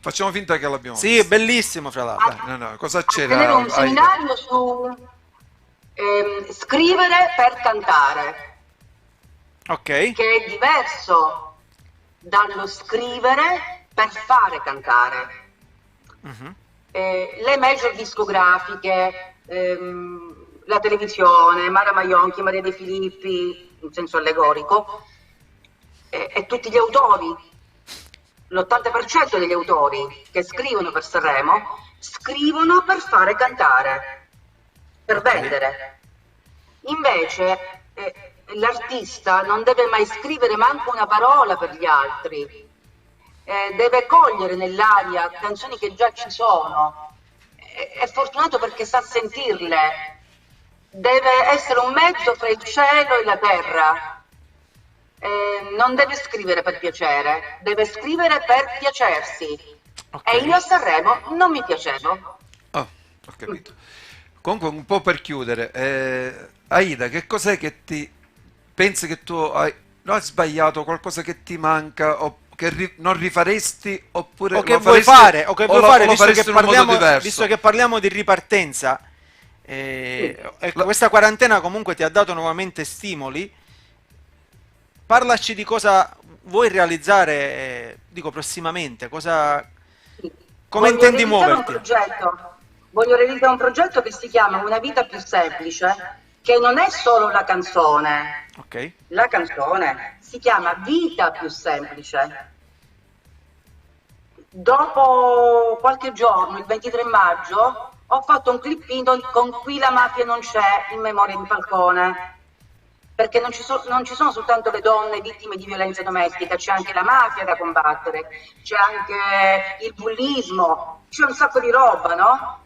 Facciamo finta che l'abbiamo Sì, è bellissimo fra l'altro. No, cosa A c'era? tenere un seminario su scrivere per cantare. Ok. Che è diverso dallo scrivere per fare cantare. Le major discografiche, la televisione, Mara Maionchi, Maria De Filippi, in senso allegorico, e tutti gli autori, l'80% degli autori che scrivono per Sanremo, scrivono per fare cantare, per vendere. Invece l'artista non deve mai scrivere manco una parola per gli altri, deve cogliere nell'aria canzoni che già ci sono, è fortunato perché sa sentirle, deve essere un mezzo fra il cielo e la terra, non deve scrivere per piacere, deve scrivere per piacersi. E io a Sanremo non mi piacevo. Ho capito. Comunque, un po' per chiudere, Aida, che cos'è che ti pensi che tu hai sbagliato, qualcosa che ti manca o che non rifaresti, oppure O che lo vuoi faresti, fare, o che vuoi fare, visto che parliamo di ripartenza, questa quarantena comunque ti ha dato nuovamente stimoli. Parlaci di cosa vuoi realizzare, dico prossimamente, come intendi muoverti? Voglio realizzare un progetto che si chiama Una vita più semplice, che non è solo la canzone. Ok. La canzone si chiama Vita più semplice. Dopo qualche giorno, il 23 maggio, ho fatto un clippino con Qui la mafia non c'è, in memoria di Falcone. Perché non ci sono soltanto le donne vittime di violenza domestica, c'è anche la mafia da combattere, c'è anche il bullismo, c'è un sacco di roba, no?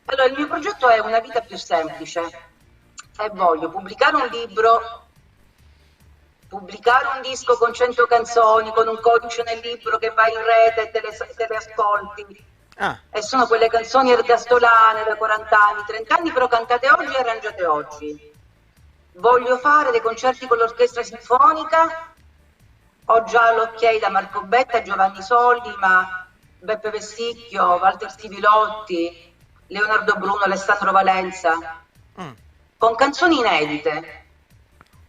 Allora, il mio progetto è Una vita più semplice. e voglio pubblicare un libro, pubblicare un disco con 100 canzoni, con un codice nel libro che va in rete e te le ascolti. Ah, E sono quelle canzoni ergastolane da 40 anni, 30 anni, però cantate oggi e arrangiate oggi. Voglio fare dei concerti con l'orchestra sinfonica, ho già l'ok da Marco Betta, Giovanni Sollima, Beppe Vesticchio, Walter Stivilotti, Leonardo Bruno, Alessandro Valenza, con canzoni inedite,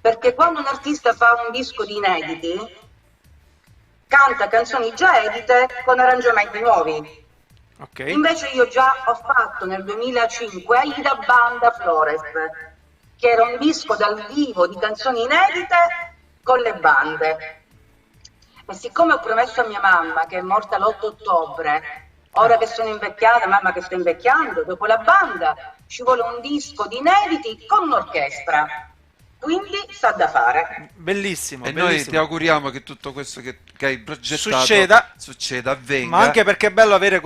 perché quando un artista fa un disco di inediti, canta canzoni già edite con arrangiamenti nuovi. ok. Invece io già ho fatto nel 2005 Aida Banda Flores, che era un disco dal vivo di canzoni inedite con le bande. E siccome ho promesso a mia mamma, che è morta l'8 ottobre, ora che sono invecchiata, mamma che sto invecchiando, dopo la banda ci vuole un disco di inediti con un'orchestra. Quindi sa da fare. Bellissimo, E noi bellissimo. ti auguriamo che tutto questo che hai progettato Succeda, avvenga. ma anche perché è bello avere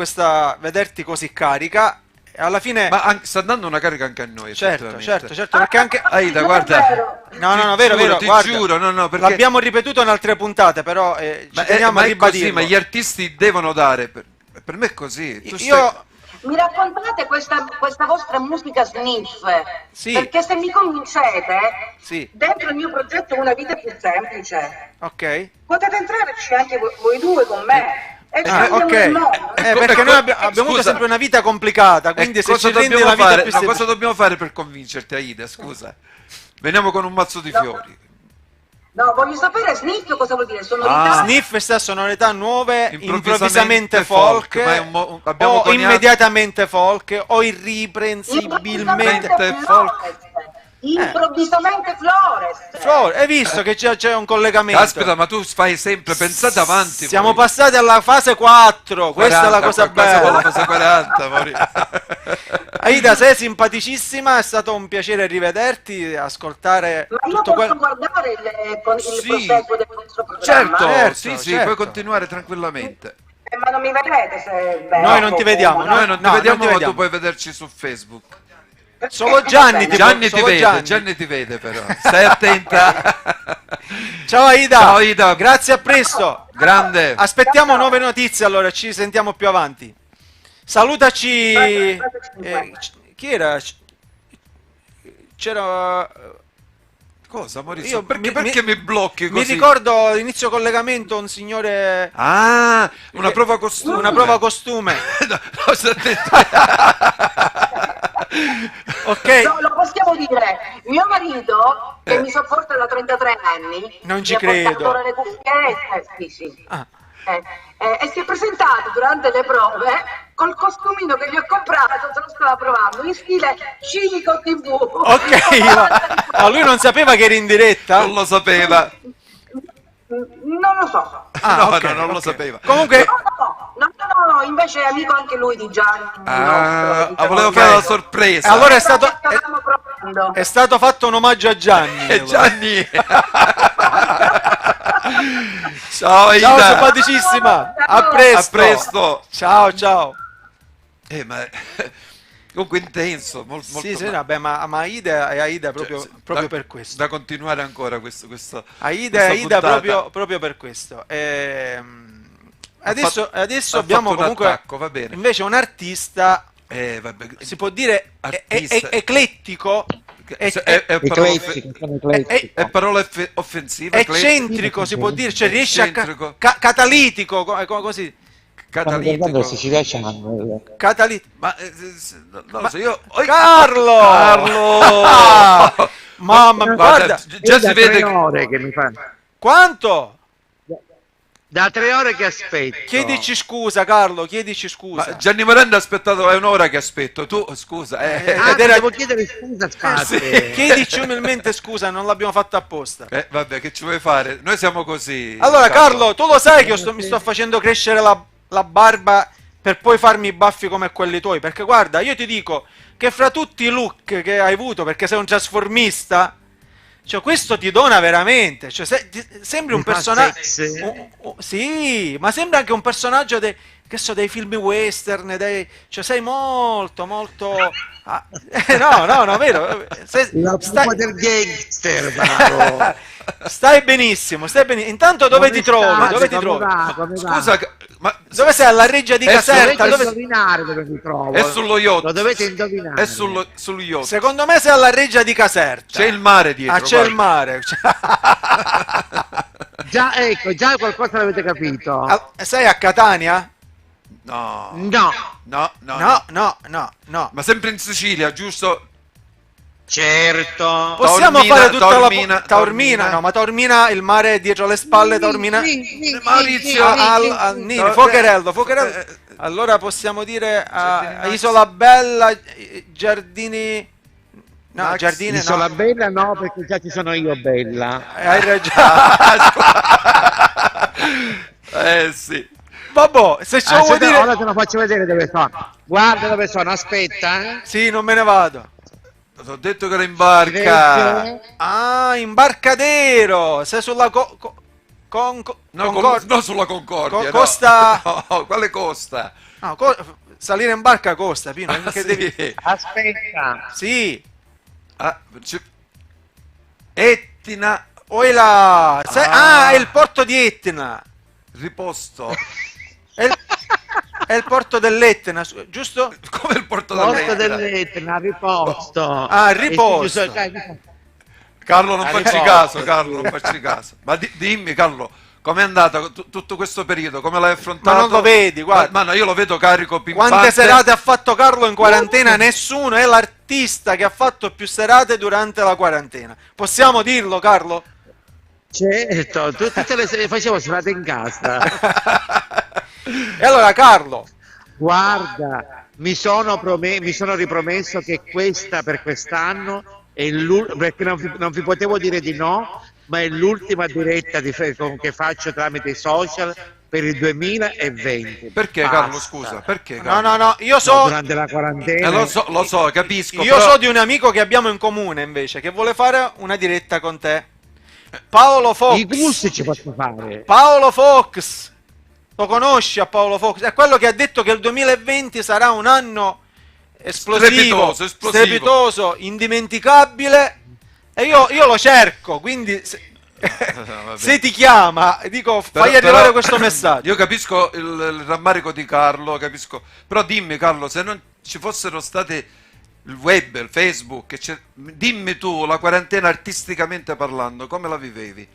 vederti così carica. E alla fine, Ma sta dando una carica anche a noi, certo, effettivamente. certo, perché anche Aida, Non è guarda, vero. no, vero, ti guarda, giuro, no, perché l'abbiamo ripetuto in altre puntate, però ci teniamo ma a è così, ribadirlo. ma gli artisti devono dare, per me è così. Tu Io Mi raccontate questa vostra musica sniff? Sì. Perché se mi convincete, Sì. dentro il mio progetto Una vita più semplice, ok. potete entrarci anche voi due con me. E Ah, scegliamo ok. il mondo. Perché noi abbiamo avuto scusa. sempre una vita complicata, quindi se cosa ci rendi dobbiamo la vita fare? più Ma semplice. cosa dobbiamo fare per convincerti, Aida? Scusa. Veniamo con un mazzo di fiori. No, voglio sapere sniff cosa vuol dire? Sonorità? Sniff sta sonorità nuove, Improvvisamente improvvisamente folk, folk, ma è abbiamo o coniato- immediatamente folk, o irriprensibilmente folk. Improvvisamente Flores. Hai visto che c'è un collegamento? Caspita, ma tu fai sempre, pensate avanti. Siamo voi. passati alla fase 4, questa è la 40, cosa qualcosa con la bella. fase 40, amore. Aida, sei simpaticissima, è stato un piacere rivederti, ascoltare Ma io tutto posso quello. guardare il Sì. proseguo del vostro programma? Certo, sì, certo. puoi continuare tranquillamente. Ma non mi vedete se... Noi non ti vediamo, Noi non ti no, vediamo, non ti ma vediamo. tu puoi vederci su Facebook. Solo Gianni ti Gianni vede, Gianni ti vede però. Stai attenta. Ciao Aida. Ciao, Aida. Grazie, a presto. Grande. Aspettiamo nuove notizie, allora ci sentiamo più avanti. Salutaci. Chi era? C'era. Cosa, Maurizio? Io Perché mi blocchi Mi così? ricordo all'inizio collegamento un signore. Ah, una prova costume. Una prova costume. No, sta attento. Ok. No, lo possiamo dire. Mio marito, che mi sopporta da 33 anni, Non ci mi ha credo. portato ore le cuffiette, sì. Ah. E si è presentato durante le prove col costumino che gli ho comprato, se lo stava provando, in stile Civico TV. Ok, ma lui non sapeva che eri in diretta? Non lo sapeva. Non lo so. Ah, no, ok, no, non lo ok. sapeva. Comunque, No, invece è amico anche lui di Gianni. Volevo fare la sorpresa. allora Stavamo provando. è stato fatto un omaggio a Gianni. E Gianni. Ciao, Aida. Ciao, simpaticissima. A presto. A presto. Ciao. Ma comunque intenso, molto Sì, bello. vabbè, ma Aida è Aida proprio, Cioè, proprio da- per questo. Da continuare ancora questo Aida è questa Aida puntata. proprio per questo. Ha Adesso ha abbiamo fatto un comunque attacco, va bene. invece un artista, Vabbè, si può dire Artista. eclettico, è parola offensiva, eccentrico, si può dire, cioè riesce a Eccentrico. catalitico, come catalitico. siciliano. Ma non lo so, io Carlo! Carlo! Mamma mia, guarda, già si vede ore che mi fa. quanto? Da 3 ore che aspetto. Chiedici scusa, Carlo, chiedici scusa. Ma Gianni Morandi ha aspettato, è un'ora che aspetto. Tu, scusa, Devo chiedere scusa, spazio. Chiedici umilmente scusa, non l'abbiamo fatto apposta. vabbè, che ci vuoi fare? Noi siamo così. Allora, Carlo, tu lo sai che mi sto facendo crescere la barba per poi farmi i baffi come quelli tuoi? Perché guarda, io ti dico che fra tutti i look che hai avuto, perché sei un trasformista, cioè questo ti dona veramente, cioè sembri un personaggio. Sì, ma sembra anche un personaggio che so, dei film western, cioè sei molto, molto... no, vero? La prova del gangster, bravo. Stai benissimo, stai benissimo. Intanto dove ti trovi? Dove ti trovi? Scusa, ma Dove sei? Alla Reggia di Caserta? Dovete indovinare dove mi trovo. è sullo yacht. Lo dovete indovinare. È sullo yacht. Secondo me sei alla Reggia di Caserta. C'è il mare dietro. Ah, c'è il mare. Già, ecco, già qualcosa l'avete capito. Sei a Catania? No. No. No. Ma sempre in Sicilia, giusto? Certo. Possiamo fare tutta Taormina, Taormina, no, ma Taormina, il mare è dietro le spalle, Taormina. Maurizio, Fuocherello. Allora possiamo dire a Isola Bella, Giardini. No, Max, Giardini Isola no. Bella no, perché già ci sono io bella. Hai ragione. Sì. Vabbè, se ci vuoi dire... Ora te lo faccio vedere dove sono. Guarda dove sono, aspetta. Sì, non me ne vado. Ti ho detto che era in barca. Ah, Imbarcadero. Sei sulla No, sulla Concordia. Costa... No, quale costa? No, salire in barca costa, Pino. Che Sì. devi... Aspetta. Sì. Etna. Oila. È il porto di Etna. Riposto. È il porto dell'Etna, giusto? Come il porto Porto dell'Etna? dell'Etna, riposto. Ah, riposto. Carlo, non facci riposto, caso, sì. Carlo, non facci caso. Ma dimmi, Carlo, com'è andata tutto questo periodo? Come l'hai affrontato? Ma non lo vedi, guarda. Ma no, io lo vedo carico, pimpante. Quante serate ha fatto Carlo in quarantena? Nessuno, è l'artista che ha fatto più serate durante la quarantena. Possiamo dirlo, Carlo? Certo, tutte le sere facevo serate in casa. E allora, Carlo, Guarda, mi sono ripromesso che questa per quest'anno è perché non vi potevo dire di no, ma è l'ultima diretta che faccio tramite i social per il 2020. Perché, Basta. Carlo, scusa? Perché, Carlo? no, io so... Durante la quarantena. Lo so, capisco. Io però... so di un amico che abbiamo in comune, invece, che vuole fare una diretta con te. Paolo Fox. I gusti ci posso fare. Paolo Fox. Lo conosci a Paolo Fox? È quello che ha detto che il 2020 sarà un anno esplosivo, Esplosivo. strepitoso, indimenticabile. E io lo cerco, quindi se ti chiama, dico fai arrivare questo messaggio. Io capisco il rammarico di Carlo, capisco. Però dimmi, Carlo, se non ci fossero stati il web, il Facebook, dimmi tu, la quarantena artisticamente parlando, come la vivevi?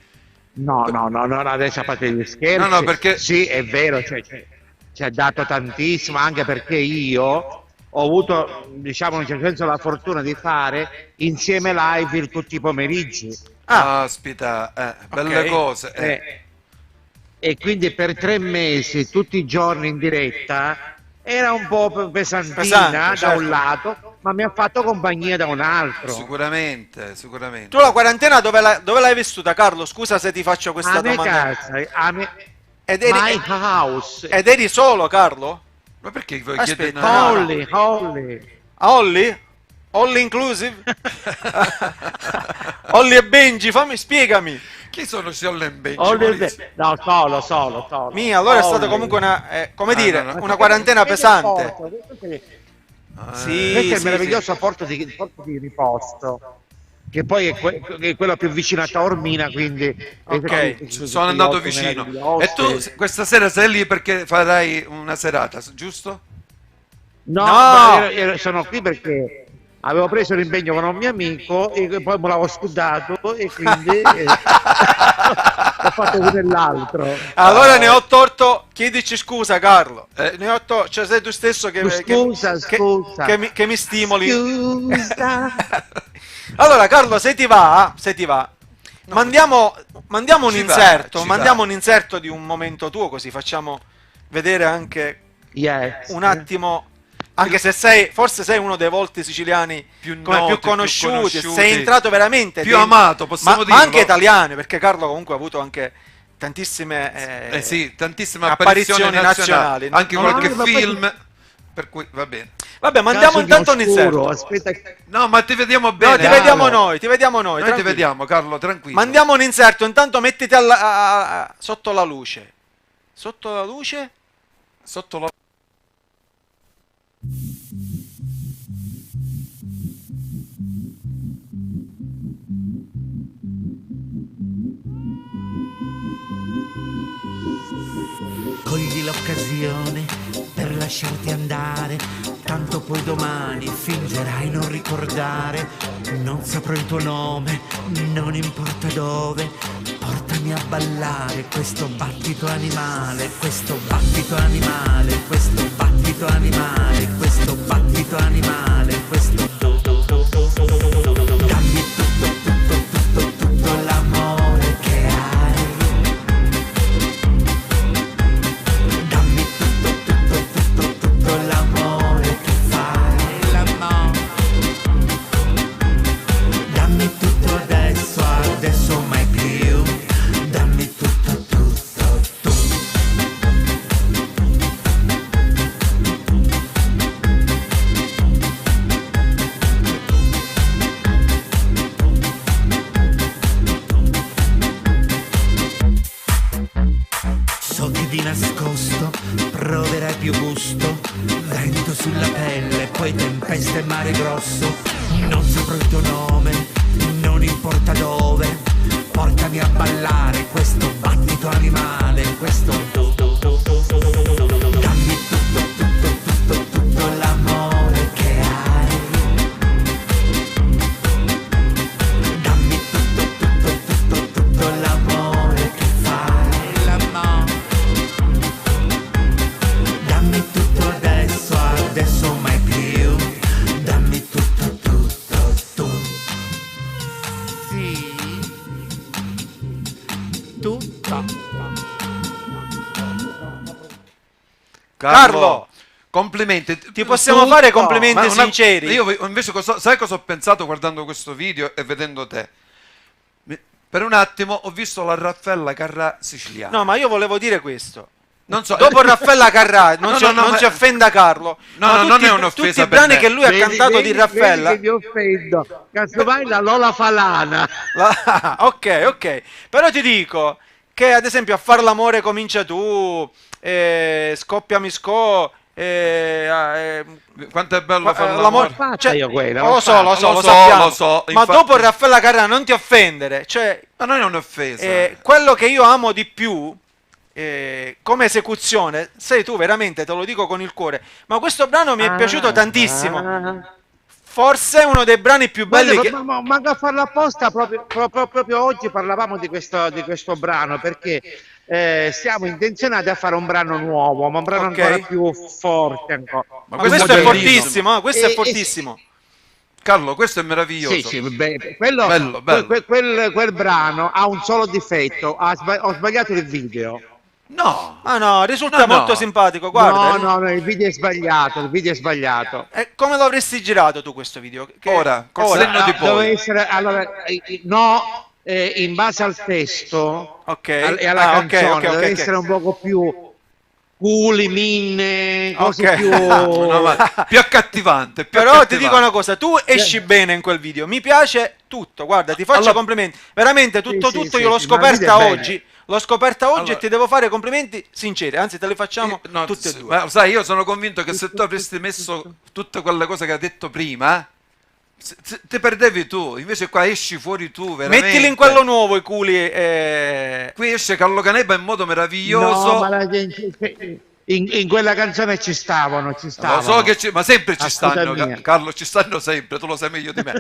No, adesso a parte gli scherzi. No, perché... Sì, è vero, ci ha dato tantissimo, anche perché io ho avuto, diciamo, in un certo senso la fortuna di fare insieme live tutti i pomeriggi. Aspita, belle Ok. cose. E quindi per 3 mesi, tutti i giorni in diretta, era un po' pesantina Pesante, da certo. un lato, ma mi ha fatto compagnia da un altro. Sicuramente. Tu la quarantena dove l'hai vissuta, Carlo? Scusa se ti faccio questa A me domanda. casa, Ed my house. eri solo, Carlo? Ma perché voi Aspetta, chiedete no. Holly. A Olli? Olli inclusive? Olli e Benji, spiegami. Chi sono Siolle e Benji? Holly, Maurizio? no, solo. Mia, allora è stata Holly. comunque no. una quarantena pesante. Sì, Questo è il sì, meraviglioso porto di riposto, che poi è quello più vicino a Taormina, quindi Sono andato vicino. E tu questa sera sei lì perché farai una serata, giusto? No. Sono qui perché avevo preso l'impegno con un mio amico e poi me l'avevo scudato e quindi ho fatto uno e l'altro. Allora ne ho torto, chiedici scusa, Carlo. Ne ho torto, cioè sei tu stesso che mi stimoli. Scusa. Allora, Carlo, se ti va, mandiamo un Ci inserto, va. un inserto di un momento tuo, così facciamo vedere anche un attimo. Anche se forse sei uno dei volti siciliani più conosciuti, sei entrato veramente più amato, possiamo ma dirlo. anche italiani, perché Carlo comunque ha avuto anche tantissime tantissime apparizioni nazionali. Anche qualche ma film, per cui va bene. Vabbè, mandiamo intanto un inserto. Aspetta. No, ma ti vediamo bene. No, ti vediamo noi. Noi ti tranquillo. vediamo, Carlo, tranquillo. Mandiamo un inserto, intanto mettiti sotto la luce. Sotto la luce? Sotto la... Cogli l'occasione per lasciarti andare, tanto poi domani fingerai non ricordare. Non saprò il tuo nome, non importa dove, portami a ballare questo battito animale, questo battito animale, questo battito animale, questo battito animale, questo... Dammi tutto l'amore che hai. Dammi tutto l'amore che fai. L'amore. Dammi tutto adesso mai più. Dammi tutto tu. So che di nascosto proverai più gusto, vento sulla pelle, poi tempesta e mare grosso. Non saprò il tuo nome, non importa dove, portami a ballare questo battito animale, questo... Dammi tutto l'amore che hai. Dammi tutto l'amore che fai. L'amore. Dammi tutto adesso mai più. Dammi tutto tu. Sì. Tutto. Carlo, complimenti. ti possiamo fare complimenti sinceri. Io invece sai cosa ho pensato guardando questo video e vedendo te? Per un attimo ho visto la Raffaella Carrà siciliana. No, ma io volevo dire questo. Non so. Dopo Raffaella Carrà, non si offenda Carlo. No, ma non è un'offesa tutti i per brani me. che lui ha cantato di Raffaella. Vedi che mi offendo. Casomai la Lola Falana. Ok. Però ti dico che ad esempio a far l'amore comincia tu, scoppiami sco. Quanto è bello fare l'amore. l'amore. Cioè, io quella, Lo so, sappiamo. lo so. Ma Infatti... dopo Raffaella Carrà non ti offendere. Cioè, ma non è un'offesa. quello che io amo di più come esecuzione, sei tu, veramente, te lo dico con il cuore. Ma questo brano mi è piaciuto tantissimo. Forse è uno dei brani più belli che... Ma a farlo apposta proprio oggi parlavamo di questo brano, perché siamo intenzionati a fare un brano nuovo, ma un brano ancora più forte ancora. Ma questo è fortissimo, questo è fortissimo. Carlo, questo è meraviglioso. Sì, bello. Quel brano ha un solo difetto, ho sbagliato il video. No, risulta molto simpatico, guarda. No, il video è sbagliato, Come lo avresti girato tu questo video? Ora, col senno di poi. Deve essere, in base al testo e alla canzone, deve essere un poco più culi, minne, cose più... più accattivante. Però ti dico una cosa, tu esci bene in quel video, mi piace tutto, guarda, ti faccio complimenti. Veramente, tutto io l'ho scoperta oggi. L'ho scoperta oggi e ti devo fare complimenti sinceri, anzi te li facciamo tutti e due. Ma sai, io sono convinto che se tu avresti messo tutte quelle cose che hai detto prima, ti perdevi tu, invece qua esci fuori tu, veramente. Mettili in quello nuovo i culi. Qui esce Carlo Canepa in modo meraviglioso. No, ma in quella canzone ci stavano. Lo so che ma sempre ci stanno, Carlo, ci stanno sempre, tu lo sai meglio di me.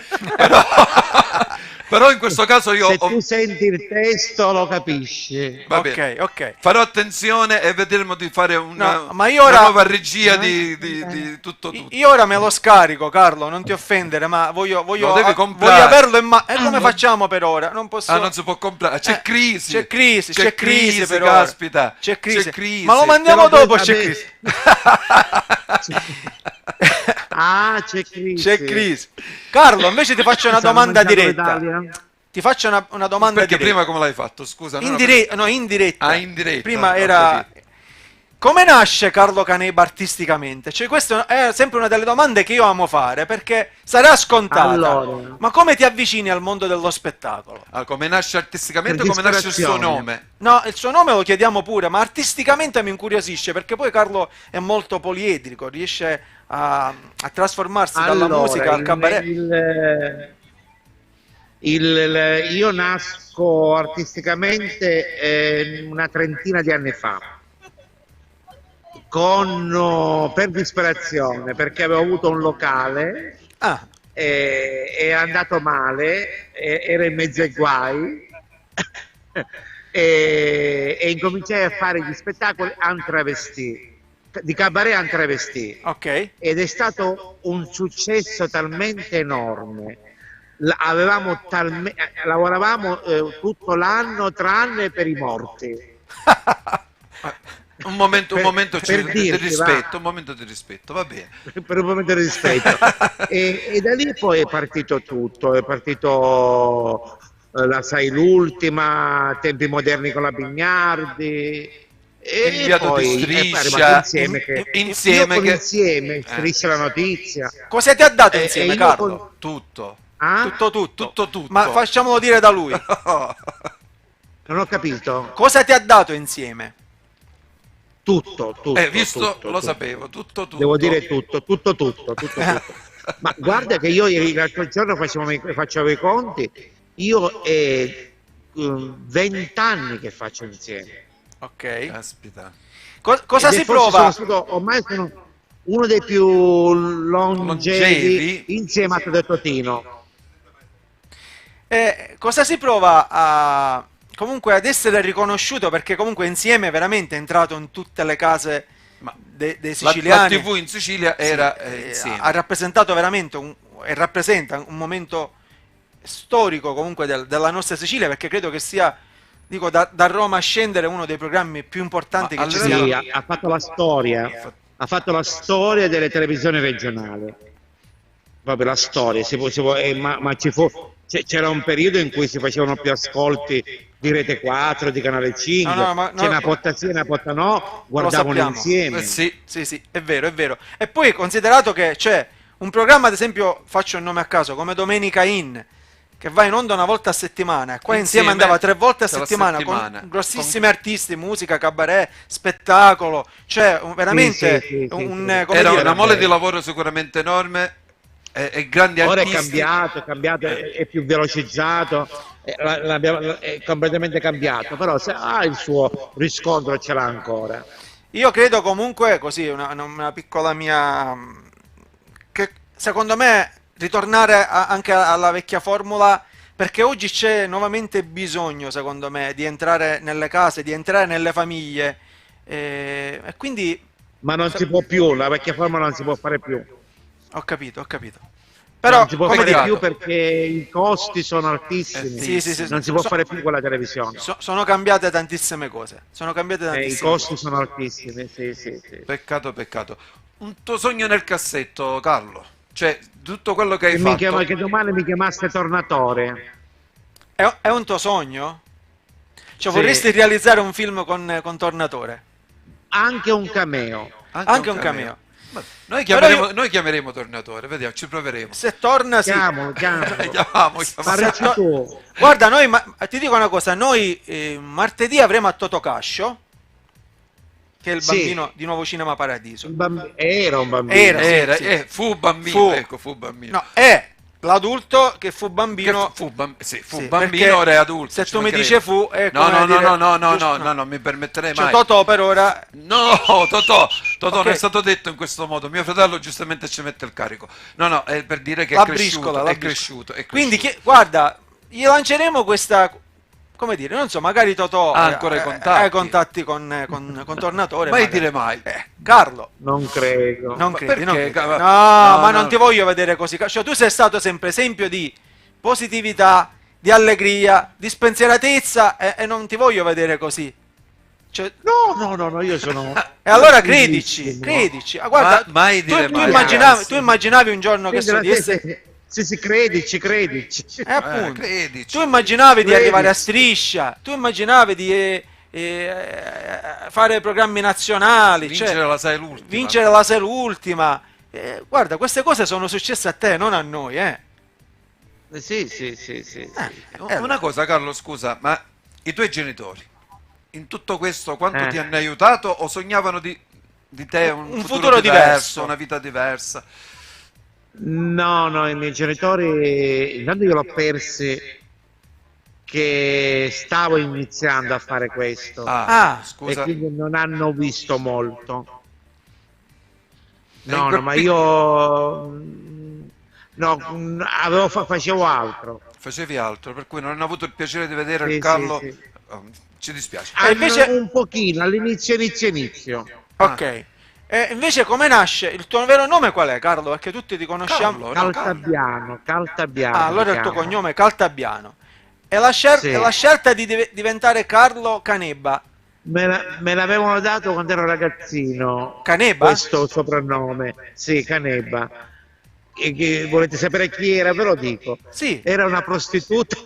Però in questo caso io... Se tu senti il testo lo capisci. Ok. Farò attenzione e vedremo di fare una una nuova regia di tutto. Io ora me lo scarico, Carlo, non ti offendere, ma voglio averlo in mano. E come facciamo per ora? Non posso... non si può comprare, c'è crisi. C'è crisi per caspita. ora. C'è crisi. Ma lo mandiamo dopo, c'è crisi. C'è crisi. Carlo, invece ti faccio una domanda diretta. Ti faccio una domanda perché diretta. prima come l'hai fatto? Scusa. Indiretta. Indiretta. Prima era... come nasce Carlo Caneva artisticamente? Cioè, questa è sempre una delle domande che io amo fare, perché sarà scontata. Allora, Ma come ti avvicini al mondo dello spettacolo? Ah, come nasce artisticamente, per come nasce il suo disperazione. nome? No, il suo nome lo chiediamo pure, ma artisticamente mi incuriosisce, perché poi Carlo è molto poliedrico, riesce a trasformarsi dalla Allora, musica al cabaret. io nasco artisticamente una trentina di anni fa, per disperazione, perché avevo avuto un locale, Ah, è andato male, era in mezzo ai guai e incominciai a fare gli spettacoli en travesti, di cabaret en travesti, ok. ed è stato un successo talmente enorme. Lavoravamo tutto l'anno tranne per i morti. Un momento per di dirti, rispetto, va. un momento di rispetto, va bene. Per un momento di rispetto. E da lì poi è partito tutto, è partito la Sai l'ultima, Tempi moderni con la Bignardi, e Inviato poi di è Striscia, arrivato insieme, insieme Striscia la notizia. Cosa ti ha dato E insieme, io Carlo? Tutto. Ah? Tutto. Ma facciamolo dire da lui. Non ho capito. Cosa ti ha dato insieme? Tutto. Visto, tutto, lo tutto. sapevo, tutto. Devo dire tutto. Ma guarda che io l'altro giorno facevo i conti, io è 20 anni che faccio insieme. Ok. Caspita. Cosa Ed si forse prova? ormai sono uno dei più longevi Longevi? insieme a Totino. Cosa si prova comunque ad essere riconosciuto, perché comunque insieme veramente è entrato in tutte le case dei La siciliani. TV in Sicilia era Sì, insieme. ha rappresentato veramente e rappresenta un momento storico comunque della nostra Sicilia, perché credo che sia, dico, da Roma a scendere, uno dei programmi più importanti che ci Sì, siano. ha fatto la storia, delle televisioni regionali. Proprio la storia, c'era un periodo in cui si facevano più ascolti di Rete 4, di Canale 5, c'è una potta sì e una potta no, guardavano sappiamo. insieme. Sì. Sì, è vero. E poi considerato che c'è un programma, ad esempio, faccio il nome a caso, come Domenica In, che va in onda una volta a settimana, qua insieme andava 3 volte a settimana, con grossissimi artisti, musica, cabaret, spettacolo, cioè veramente Sì. Era una mole di lavoro sicuramente enorme, e grandi Ora artisti. è cambiato, è più velocizzato, è completamente cambiato, però il suo riscontro ce l'ha ancora. Io credo comunque, così, una piccola mia, che secondo me ritornare anche alla vecchia formula, perché oggi c'è nuovamente bisogno, secondo me, di entrare nelle case, di entrare nelle famiglie, e quindi... Ma non si può più, la vecchia forma non si può fare più. Ho capito. Però, non si può come fare dire, più perché i costi sono altissimi, sì. non si può fare più con la televisione. Sono cambiate tantissime cose. I costi sono altissimi, sì. Peccato. Un tuo sogno nel cassetto, Carlo? Cioè, tutto quello che hai fatto. Che domani mi chiamasse Tornatore. È un tuo sogno? Cioè, Sì. vorresti realizzare un film con Tornatore? Anche un cameo. Anche un cameo. Noi chiameremo Tornatore, vediamo, ci proveremo. Se torna, sì. Chiamalo. Chiamiamo. Parlaci tu. Guarda, ti dico una cosa, noi martedì avremo a Totocascio, che è il bambino di Nuovo Cinema Paradiso. Era un bambino. Fu bambino. Fu bambino. No, è l'adulto che fu bambino. Fu Sì, bambino, perché ora è adulto. Se tu mi dici fu, è No, come dire, no, giusto, non mi permetterei Cioè, mai. Totò per ora. No, Totò, Ok. non è stato detto in questo modo. Mio fratello giustamente ci mette il carico. No, è per dire che La è briscola, la cresciuto. Quindi, guarda, gli lanceremo questa, come dire, non so, magari Totò Ha ancora i contatti. con Tornatore. Mai magari. dire mai. Carlo, Non credo. non credi, non perché? credi. No, Ma no. non ti voglio vedere così. Cioè, tu sei stato sempre esempio di positività, di allegria, di spensieratezza, e non ti voglio vedere così. Cioè, No, io sono... e allora credici. Ah, guarda, mai dire mai. tu immaginavi un giorno che so di essere... Sì, credici. Appunto, credici. tu immaginavi di Credici. arrivare a Striscia, tu immaginavi di fare programmi nazionali, Vincere cioè, la sei l'ultima. vincere la sei l'ultima. Guarda, queste cose sono successe a te, non a noi, Sì, sì, sì, sì. Una cosa, Carlo, scusa, ma i tuoi genitori in tutto questo quanto Eh. ti hanno aiutato o sognavano di te un futuro diverso. una vita diversa? No, no, i miei genitori, intanto io l'ho persi che stavo iniziando a fare questo Ah, e scusa. quindi non hanno visto molto. E in No, quel no, ma pic- io no, facevo altro. Facevi altro, per cui non hanno avuto il piacere di vedere Sì, Carlo. sì, sì. Oh, ci dispiace. invece- Un pochino, all'inizio. ok. Invece come nasce? Il tuo vero nome qual è, Carlo? Perché tutti ti conosciamo. Carlo, no, Caltabiano, Caltabiano. Ah, allora si il tuo chiama. cognome è Caltabiano. E Sì. la scelta di diventare Carlo Canebba. Me l'avevano dato quando ero ragazzino. Canebba? Questo soprannome. Sì, Canebba. E che volete sapere chi era? Ve lo dico. Sì. Era una prostituta.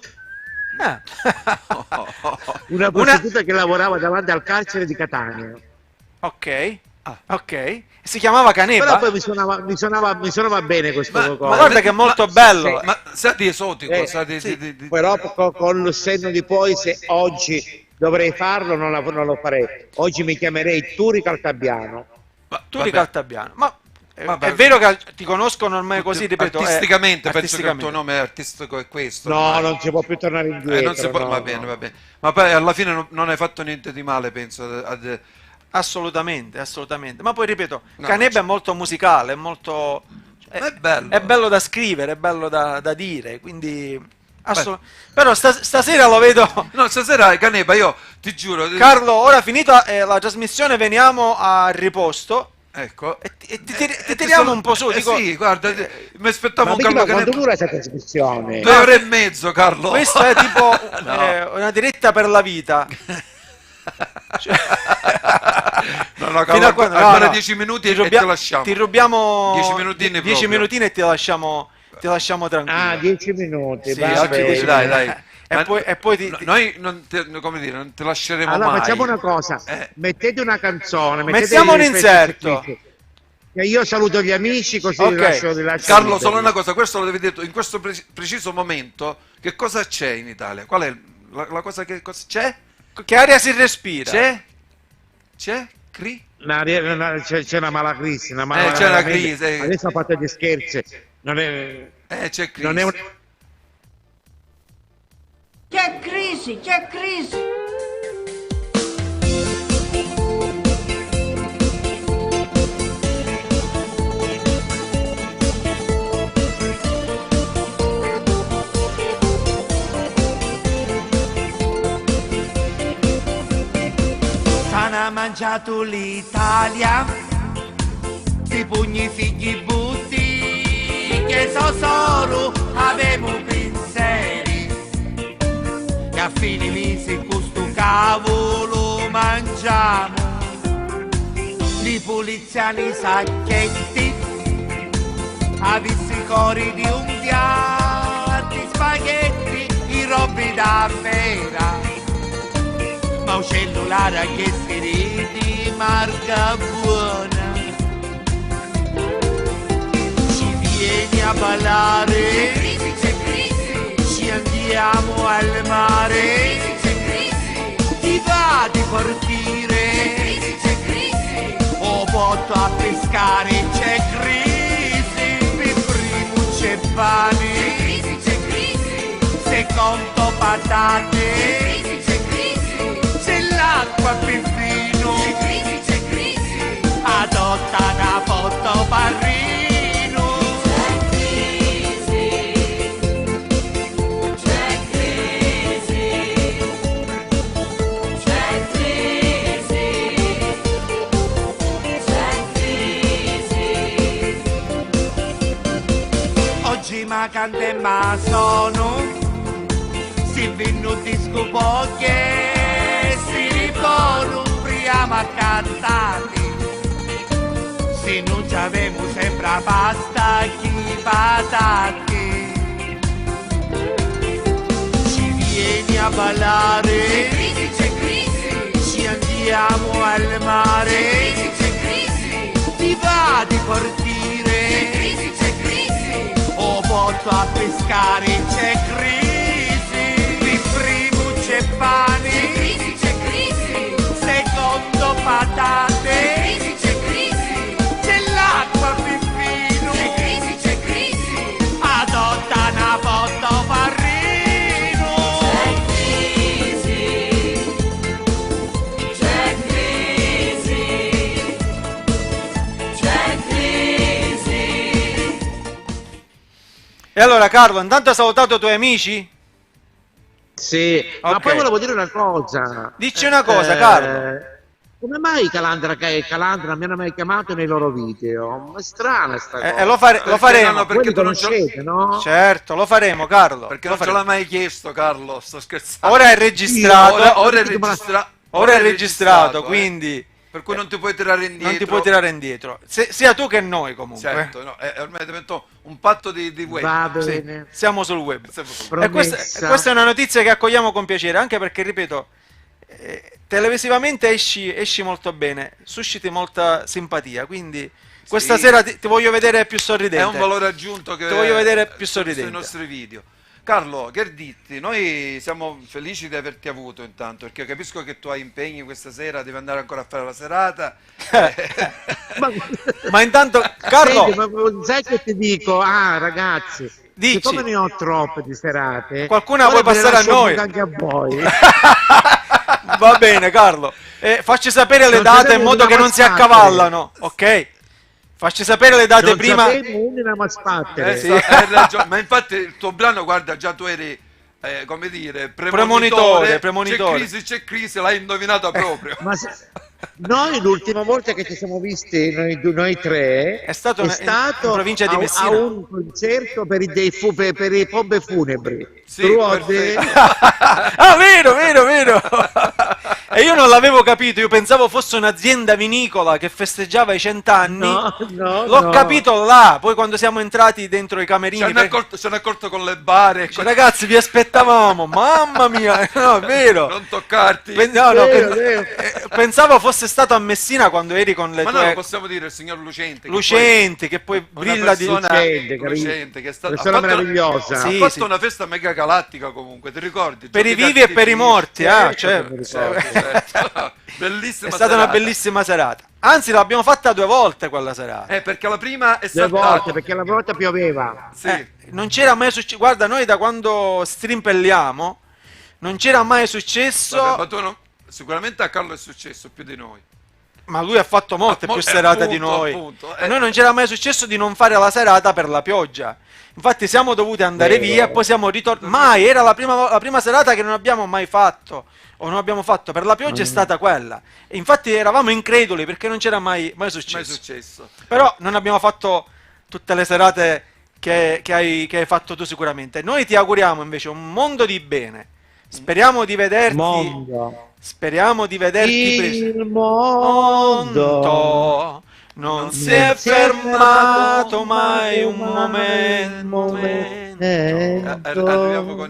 Ah. Una prostituta che lavorava davanti al carcere di Catania. Ok. Ok. Si chiamava Canebba? Però poi mi suonava bene questo Ma guarda che è molto bello. Ma sa di esotico, sa di, sì, di- però con il senno di poi, se oggi dovrei farlo non lo farei. Oggi mi chiamerei Turi Caltabiano. Turi vabbè. Caltabiano. Ma Vabbè. è vero che ti conoscono ormai così, ripeto. Artisticamente, penso che il artisticamente. tuo nome artistico è questo. No, ormai. non si può più tornare indietro. Non si può, no, va no. bene, va bene. Ma poi alla fine non hai fatto niente di male, penso. Assolutamente, assolutamente. Ma poi ripeto, No, Canebba è molto musicale, è molto. È bello. È bello da scrivere, è bello da dire, quindi. Però stasera lo vedo. No, stasera Canebba, io ti giuro. Carlo, ora finita la trasmissione, veniamo al riposto. Ecco. E ti tiriamo un po' su. Dico, sì, guarda, mi aspettavo Ma un Carlo quanto Canebba. dura questa trasmissione? 2 ore e mezzo, Carlo. questo è tipo No. una diretta per la vita. No, Fino Carlo, a quando- ancora no. 10 minuti Ti e ti lasciamo. Ti rubiamo 10 minutini 10 proprio. minutini e ti lasciamo tranquillo. Ah, 10 minuti. Sì, va altri bene. 10 dai, minuti. dai. E Ma poi ti- noi non come dire, non ti lasceremo Allora mai. facciamo una cosa, mettete una canzone, mettete Mettiamo un i pezzi inserto. qui. E io saluto gli amici così Ok. li lascio Carlo, liberi. solo una cosa, questo lo devi dire tu, in questo preciso momento, che cosa c'è in Italia? Qual è la cosa che c'è? Che aria si respira? C'è? C'è? C'è una mala crisi, una c'è una crisi. Adesso ha fatto gli scherzi. Non è, C'è crisi. non è un... C'è crisi, c'è crisi. Sana mangiato l'Italia, di pugni figli butti, che so solo avevo pensieri, che a fine mese questo cavolo mangiamo, di poliziani sacchetti, avissi cori di un piatto, spaghetti, i robi da vera. Ma un cellulare che si ridi marca buona, ci vieni a ballare, ci andiamo al mare, ti va di partire, o porto a pescare, c'è crisi, per primo c'è pane, secondo patate, c'è l'acqua più fino, adotta una foto barrino. C'è crisi. Oggi macante ma sono, si venuti scopoche. Con un priamo accantati, se non ci avevo sempre pasta chi patate, ci vieni a ballare, sto a pescare, c'è crisi. Di primo c'è pane, c'è crisi, c'è crisi. Secondo patate, c'è crisi, c'è crisi. C'è l'acqua piffino, c'è crisi, c'è crisi. Adotta una foto farrino. C'è crisi, c'è crisi, c'è crisi. E allora Carlo, intanto hai salutato i tuoi amici? Sì, ma Ok. poi volevo dire una cosa. Dici una cosa, Carlo. Come mai Calandra e Calandra non mi hanno mai chiamato nei loro video? È strana sta cosa. Lo faremo. no, Voi li conoscete, no? Certo, lo faremo, Carlo. Perché lo non ce faremo. l'ha mai chiesto, Carlo, sto scherzando. Ora è registrato. Ora è registrato. Ora è registrato, quindi Per cui non ti puoi tirare indietro. non ti puoi tirare indietro. Sia tu che noi comunque. Certo, no, ormai diventò un patto di web. Va Sì, bene. siamo sul web. Promessa. E questa è una notizia che accogliamo con piacere, anche perché, ripeto, televisivamente esci molto bene, susciti molta simpatia, quindi questa Sì. sera ti voglio vedere più sorridente. È un valore aggiunto che Ti voglio vedere più sorridente. sui nostri video. Carlo, che dirti? Noi siamo felici di averti avuto intanto, perché capisco che tu hai impegni questa sera, devi andare ancora a fare la serata. Ma intanto, Carlo, Senti, ma sai che ti dico? Ah, ragazzi, Dici. siccome ne ho troppe di serate, Qualcuna ora puoi ve ne passare a lascio noi. anche a voi. va bene Carlo, facci sapere le Non date in sapevo modo che una non si maspatte. accavallano, ok? Facci sapere le date Non prima. sapevo una maspatte. Sì. Hai ragione, ma infatti il tuo brano, guarda, già tu eri, come dire, Premonitore. C'è crisi, l'hai indovinata proprio. Ma noi l'ultima volta che ci siamo visti, noi tre, È stato in provincia di a Messina. un concerto per per i pompe funebri. Sì, Ruode- Ah, vero. E io non l'avevo capito, io pensavo fosse un'azienda vinicola che festeggiava i 100 anni. No, L'ho no. capito là, poi quando siamo entrati dentro i Ci camerini. hanno accorto con le bare. Dice, ragazzi, vi aspettavamo, mamma mia, no, è vero. Non toccarti. No, Vero, vero. pensavo fosse stato a Messina quando eri con le Ma no, tue lo possiamo dire il signor Lucente. che lucenti, che poi poi una brilla di persona Lucente, carino. lucente, che è stata, Persona ha fatto- meravigliosa. Ha Sì, fatto sì. una festa mega galattica comunque, ti ricordi? per i Giochi vivi e per i d'artificio. morti, cioè, mi ricordo. Certo. Bellissima è stata una serata. bellissima serata. Anzi, l'abbiamo fatta 2 volte quella serata. Perché la prima è 2 volte, saltata. perché la volta pioveva. Sì. Non c'era mai successo. Guarda, noi da quando strimpelliamo non c'era mai successo. Vabbè, ma tu sicuramente a Carlo è successo più di noi. Ma lui ha fatto molte più serate di noi. Appunto. A noi non c'era mai successo di non fare la serata per la pioggia. Infatti siamo dovuti andare via e poi siamo ritornati. Mai, era la prima serata che non abbiamo mai fatto. O non abbiamo fatto per la pioggia è stata quella. E infatti eravamo increduli perché non c'era mai successo. Mai successo. Però non abbiamo fatto tutte le serate che hai fatto tu sicuramente. Noi ti auguriamo invece un mondo di bene. Speriamo di vederti. Mondo. Speriamo di vederti presto. Il mondo Non si è fermato mai un momento. Arriviamo con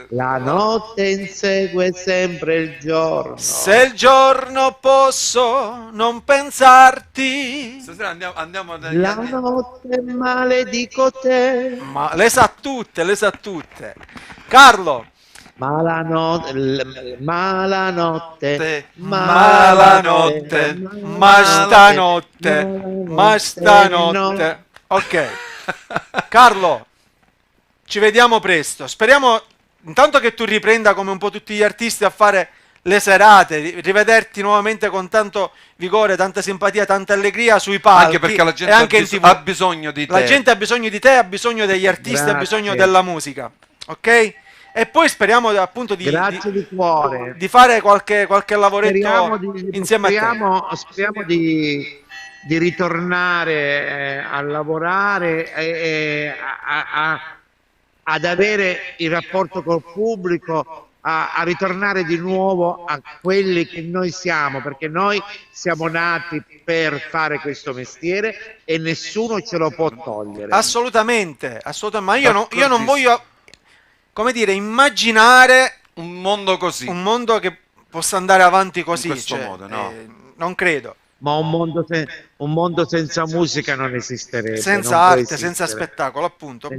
La notte insegue sempre il giorno. Se il giorno posso non pensarti. stasera andiamo negli La anni. notte maledico te. Ma le sa tutte. Carlo, Ma la notte, ma stanotte. Ok. Carlo, ci vediamo presto. Speriamo intanto che tu riprenda come un po' tutti gli artisti a fare le serate, rivederti nuovamente con tanto vigore, tanta simpatia, tanta allegria sui palchi. Anche perché la gente e anche in TV. ha bisogno di te. La gente ha bisogno di te, ha bisogno degli artisti, ha Grazie. bisogno della musica. Ok? E poi speriamo appunto Grazie di cuore. di fare qualche lavoretto Speriamo insieme a te. speriamo di ritornare a lavorare e ad avere il rapporto col pubblico, a ritornare di nuovo a quelli che noi siamo, perché noi siamo nati per fare questo mestiere e nessuno ce lo può togliere. Assolutamente. Ma io non voglio, come dire, immaginare un mondo così. Un mondo che possa andare avanti così. In questo modo, no. Non credo. ma un mondo senza musica non esisterebbe. Senza non può arte, esistere. senza spettacolo, appunto.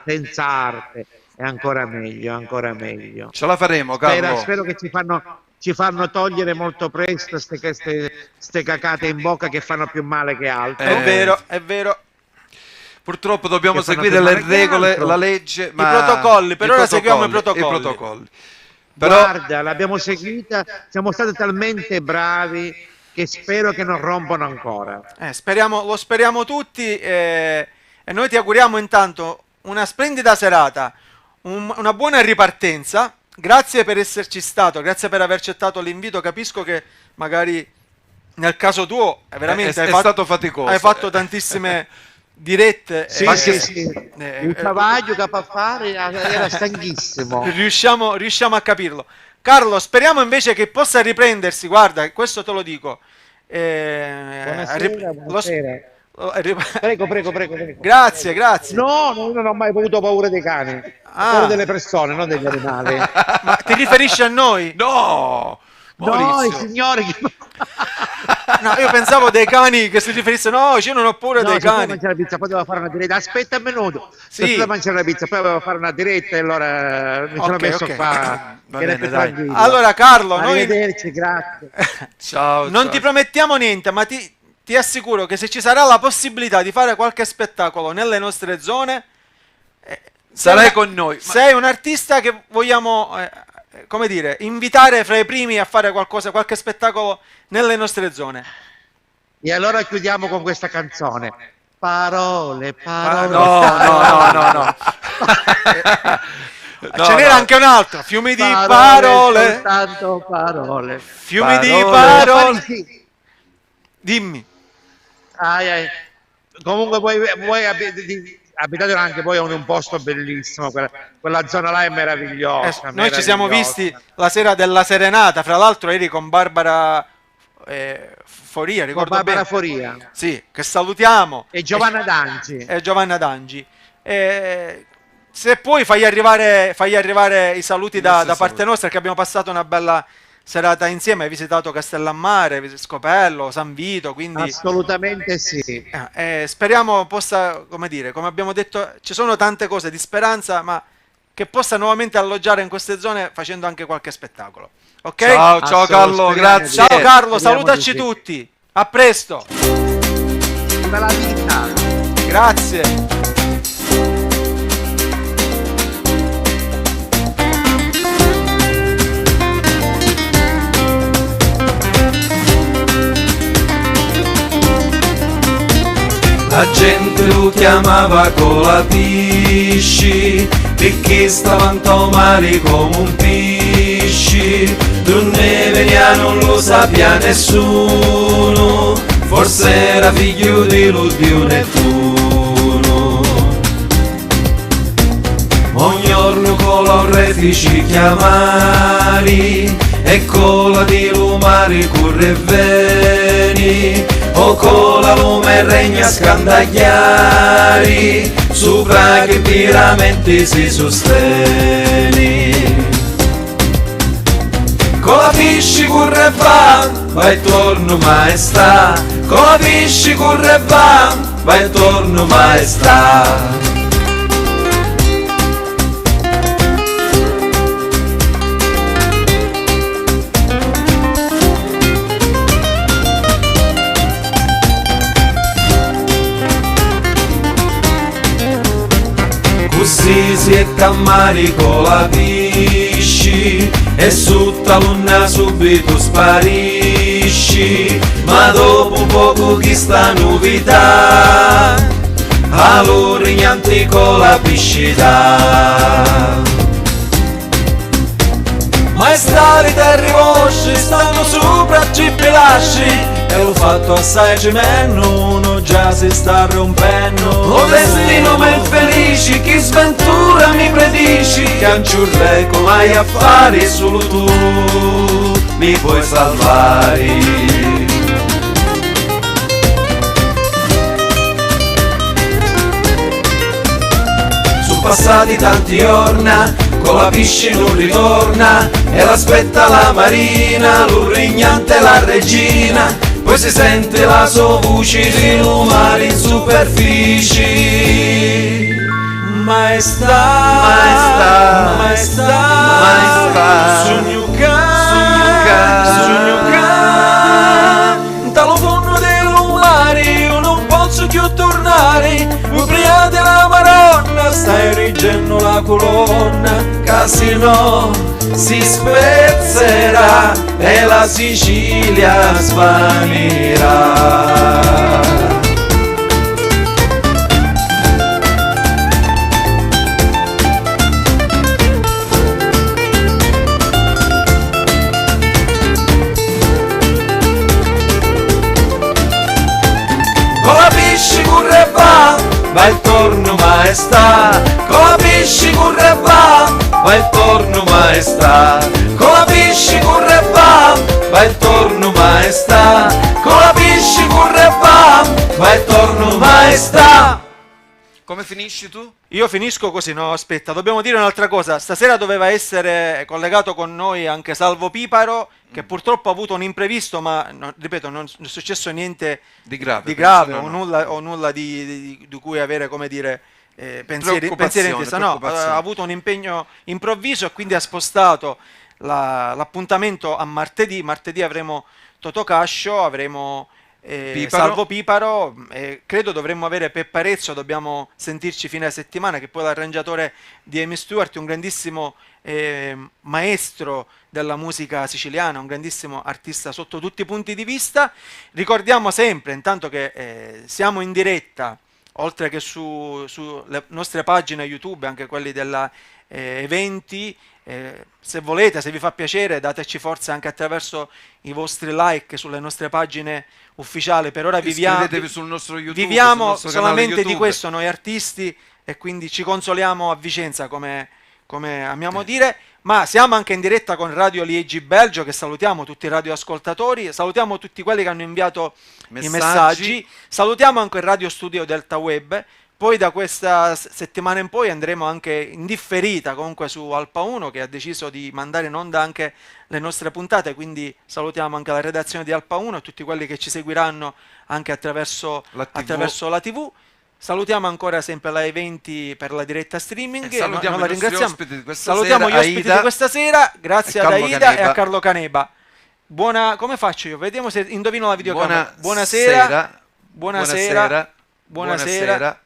Senza arte è ancora meglio, ancora meglio. Ce la faremo, Carlo. Spero che ci fanno togliere molto presto ste cacate in bocca che fanno più male che altro. È vero, è vero. Purtroppo dobbiamo Che fanno seguire più le male che regole, altro. la legge, I protocolli, per ora seguiamo i i protocolli. protocolli. Però Guarda, l'abbiamo seguita, siamo stati talmente bravi che spero che non rompano ancora. Lo speriamo tutti e noi ti auguriamo intanto una splendida serata, una buona ripartenza. Grazie per esserci stato, grazie per aver accettato l'invito. Capisco che magari nel caso tuo veramente è stato faticoso. Hai fatto tantissime dirette. Sì. Il travaglio che fa fare era stanchissimo. Riusciamo a capirlo. Carlo, speriamo invece che possa riprendersi. Guarda, questo te lo dico. Buonasera. Prego. Grazie. No, non ho mai avuto paura dei cani. Ho paura delle persone, non degli animali. Ma ti riferisci a noi? No, No, i signori che... No, io pensavo dei cani che si riferisse. No, io non ho paura dei cani. Mangiare la pizza, poi devo fare una diretta. Aspetta un minuto. Sì. Sì. Mangiare la pizza, poi devo fare una diretta e allora mi sono messo qua. Va bene, dai. Allora, Carlo, arrivederci, grazie. Ciao. Non ti promettiamo niente, ma ti assicuro che se ci sarà la possibilità di fare qualche spettacolo nelle nostre zone, sarai con noi. Sei un artista che vogliamo, come dire, invitare fra i primi a fare qualche spettacolo nelle nostre zone. E allora chiudiamo con questa canzone. Parole. No. Ce n'era anche un altro. Fiumi di parole. Soltanto parole. Fiumi di parole. Dimmi. Comunque voi abitate anche voi in un posto bellissimo, quella zona là è meravigliosa. Noi ci siamo visti la sera della Serenata, fra l'altro eri con Barbara Foria, ricordo Barbara bene. Foria. Sì, che salutiamo. E Giovanna Dangi. Se puoi fai arrivare i saluti da parte nostra, che abbiamo passato una bella serata insieme. Hai visitato Castellammare, Scopello, San Vito, quindi assolutamente sì. Speriamo possa, come dire, come abbiamo detto, ci sono tante cose di speranza, ma che possa nuovamente alloggiare in queste zone facendo anche qualche spettacolo. Ok? Ciao Carlo, grazie. Ciao Carlo, salutaci tutti. A presto. Bella vita. Grazie. La gente lo chiamava Colapisci, perché stavano male come un pisci. Non ne venia, non lo sapeva nessuno, forse era figlio di Dio Nettuno. Ogni giorno con l'orefici chiamari, e con la di lumari corre e veni, o con la lume regna scandagliari, sopra che piramenti si sosteni. Con la pisci corre e va, vai e torno maestà, con la pisci corre e va, vai e torno maestà. Così si è cammari con la pisci e sotto la luna subito sparisci, ma dopo poco chi sta novità allora rignanti con la piscità. Maestà i terri vostri stanno sopra i pilasci, e l'ho fatto assai cemento, uno già si sta rompendo. O destino men felici, chi sventura mi predici, che anciurre come hai affari, solo tu mi puoi salvare. Sono passati tanti giorni, con la pisci non ritorna, e l'aspetta la marina, l'urrignante la regina. Poi poi si sente la sua voce di lumare in superficie. Maestà, maestà, sogno can, dal fondo dello mare io non posso più tornare, prima della Maronna stai reggendo la colonna, casino si spezzerà e la Sicilia svanirà. Con la pisci curre va il torno maestà, con la pisci curre va il torno maestà, con la pisci curre va il torno maestà, con la pisci curre va il torno maestà. Come finisci tu? Io finisco così, no, aspetta, dobbiamo dire un'altra cosa. Stasera doveva essere collegato con noi anche Salvo Piparo, che purtroppo ha avuto un imprevisto, ma ripeto, non è successo niente di grave, o nulla di cui avere, come dire, pensieri in testa. No, ha avuto un impegno improvviso e quindi ha spostato l'appuntamento a martedì. Martedì avremo Totò Cascio, avremo Salvo Piparo, credo dovremmo avere Pepparezzo, dobbiamo sentirci fine settimana, che poi è l'arrangiatore di Amy Stewart, un grandissimo maestro della musica siciliana, un grandissimo artista sotto tutti i punti di vista. Ricordiamo sempre intanto che siamo in diretta, oltre che sulle nostre pagine YouTube, anche quelli della eventi. Se volete, se vi fa piacere, dateci forza anche attraverso i vostri like sulle nostre pagine ufficiali. Per ora iscrivetevi sul nostro YouTube, viviamo sul nostro solamente YouTube. di questo noi artisti, e quindi ci consoliamo a Vicenza, come amiamo dire. Ma siamo anche in diretta con Radio Liegi Belgio, che salutiamo tutti i radioascoltatori, salutiamo tutti quelli che hanno inviato i messaggi, salutiamo anche il Radio Studio Delta Web. Poi da questa settimana in poi andremo anche in differita comunque su Alpa 1, che ha deciso di mandare in onda anche le nostre puntate, quindi salutiamo anche la redazione di Alpa 1 e tutti quelli che ci seguiranno anche attraverso la TV. Salutiamo ancora sempre la Eventi per la diretta streaming, salutiamo la ringraziamo. Salutiamo gli ospiti di questa sera, grazie ad Aida e a Carlo Caneba. Come faccio io? Vediamo se indovino la videocamera. Buonasera. Buonasera.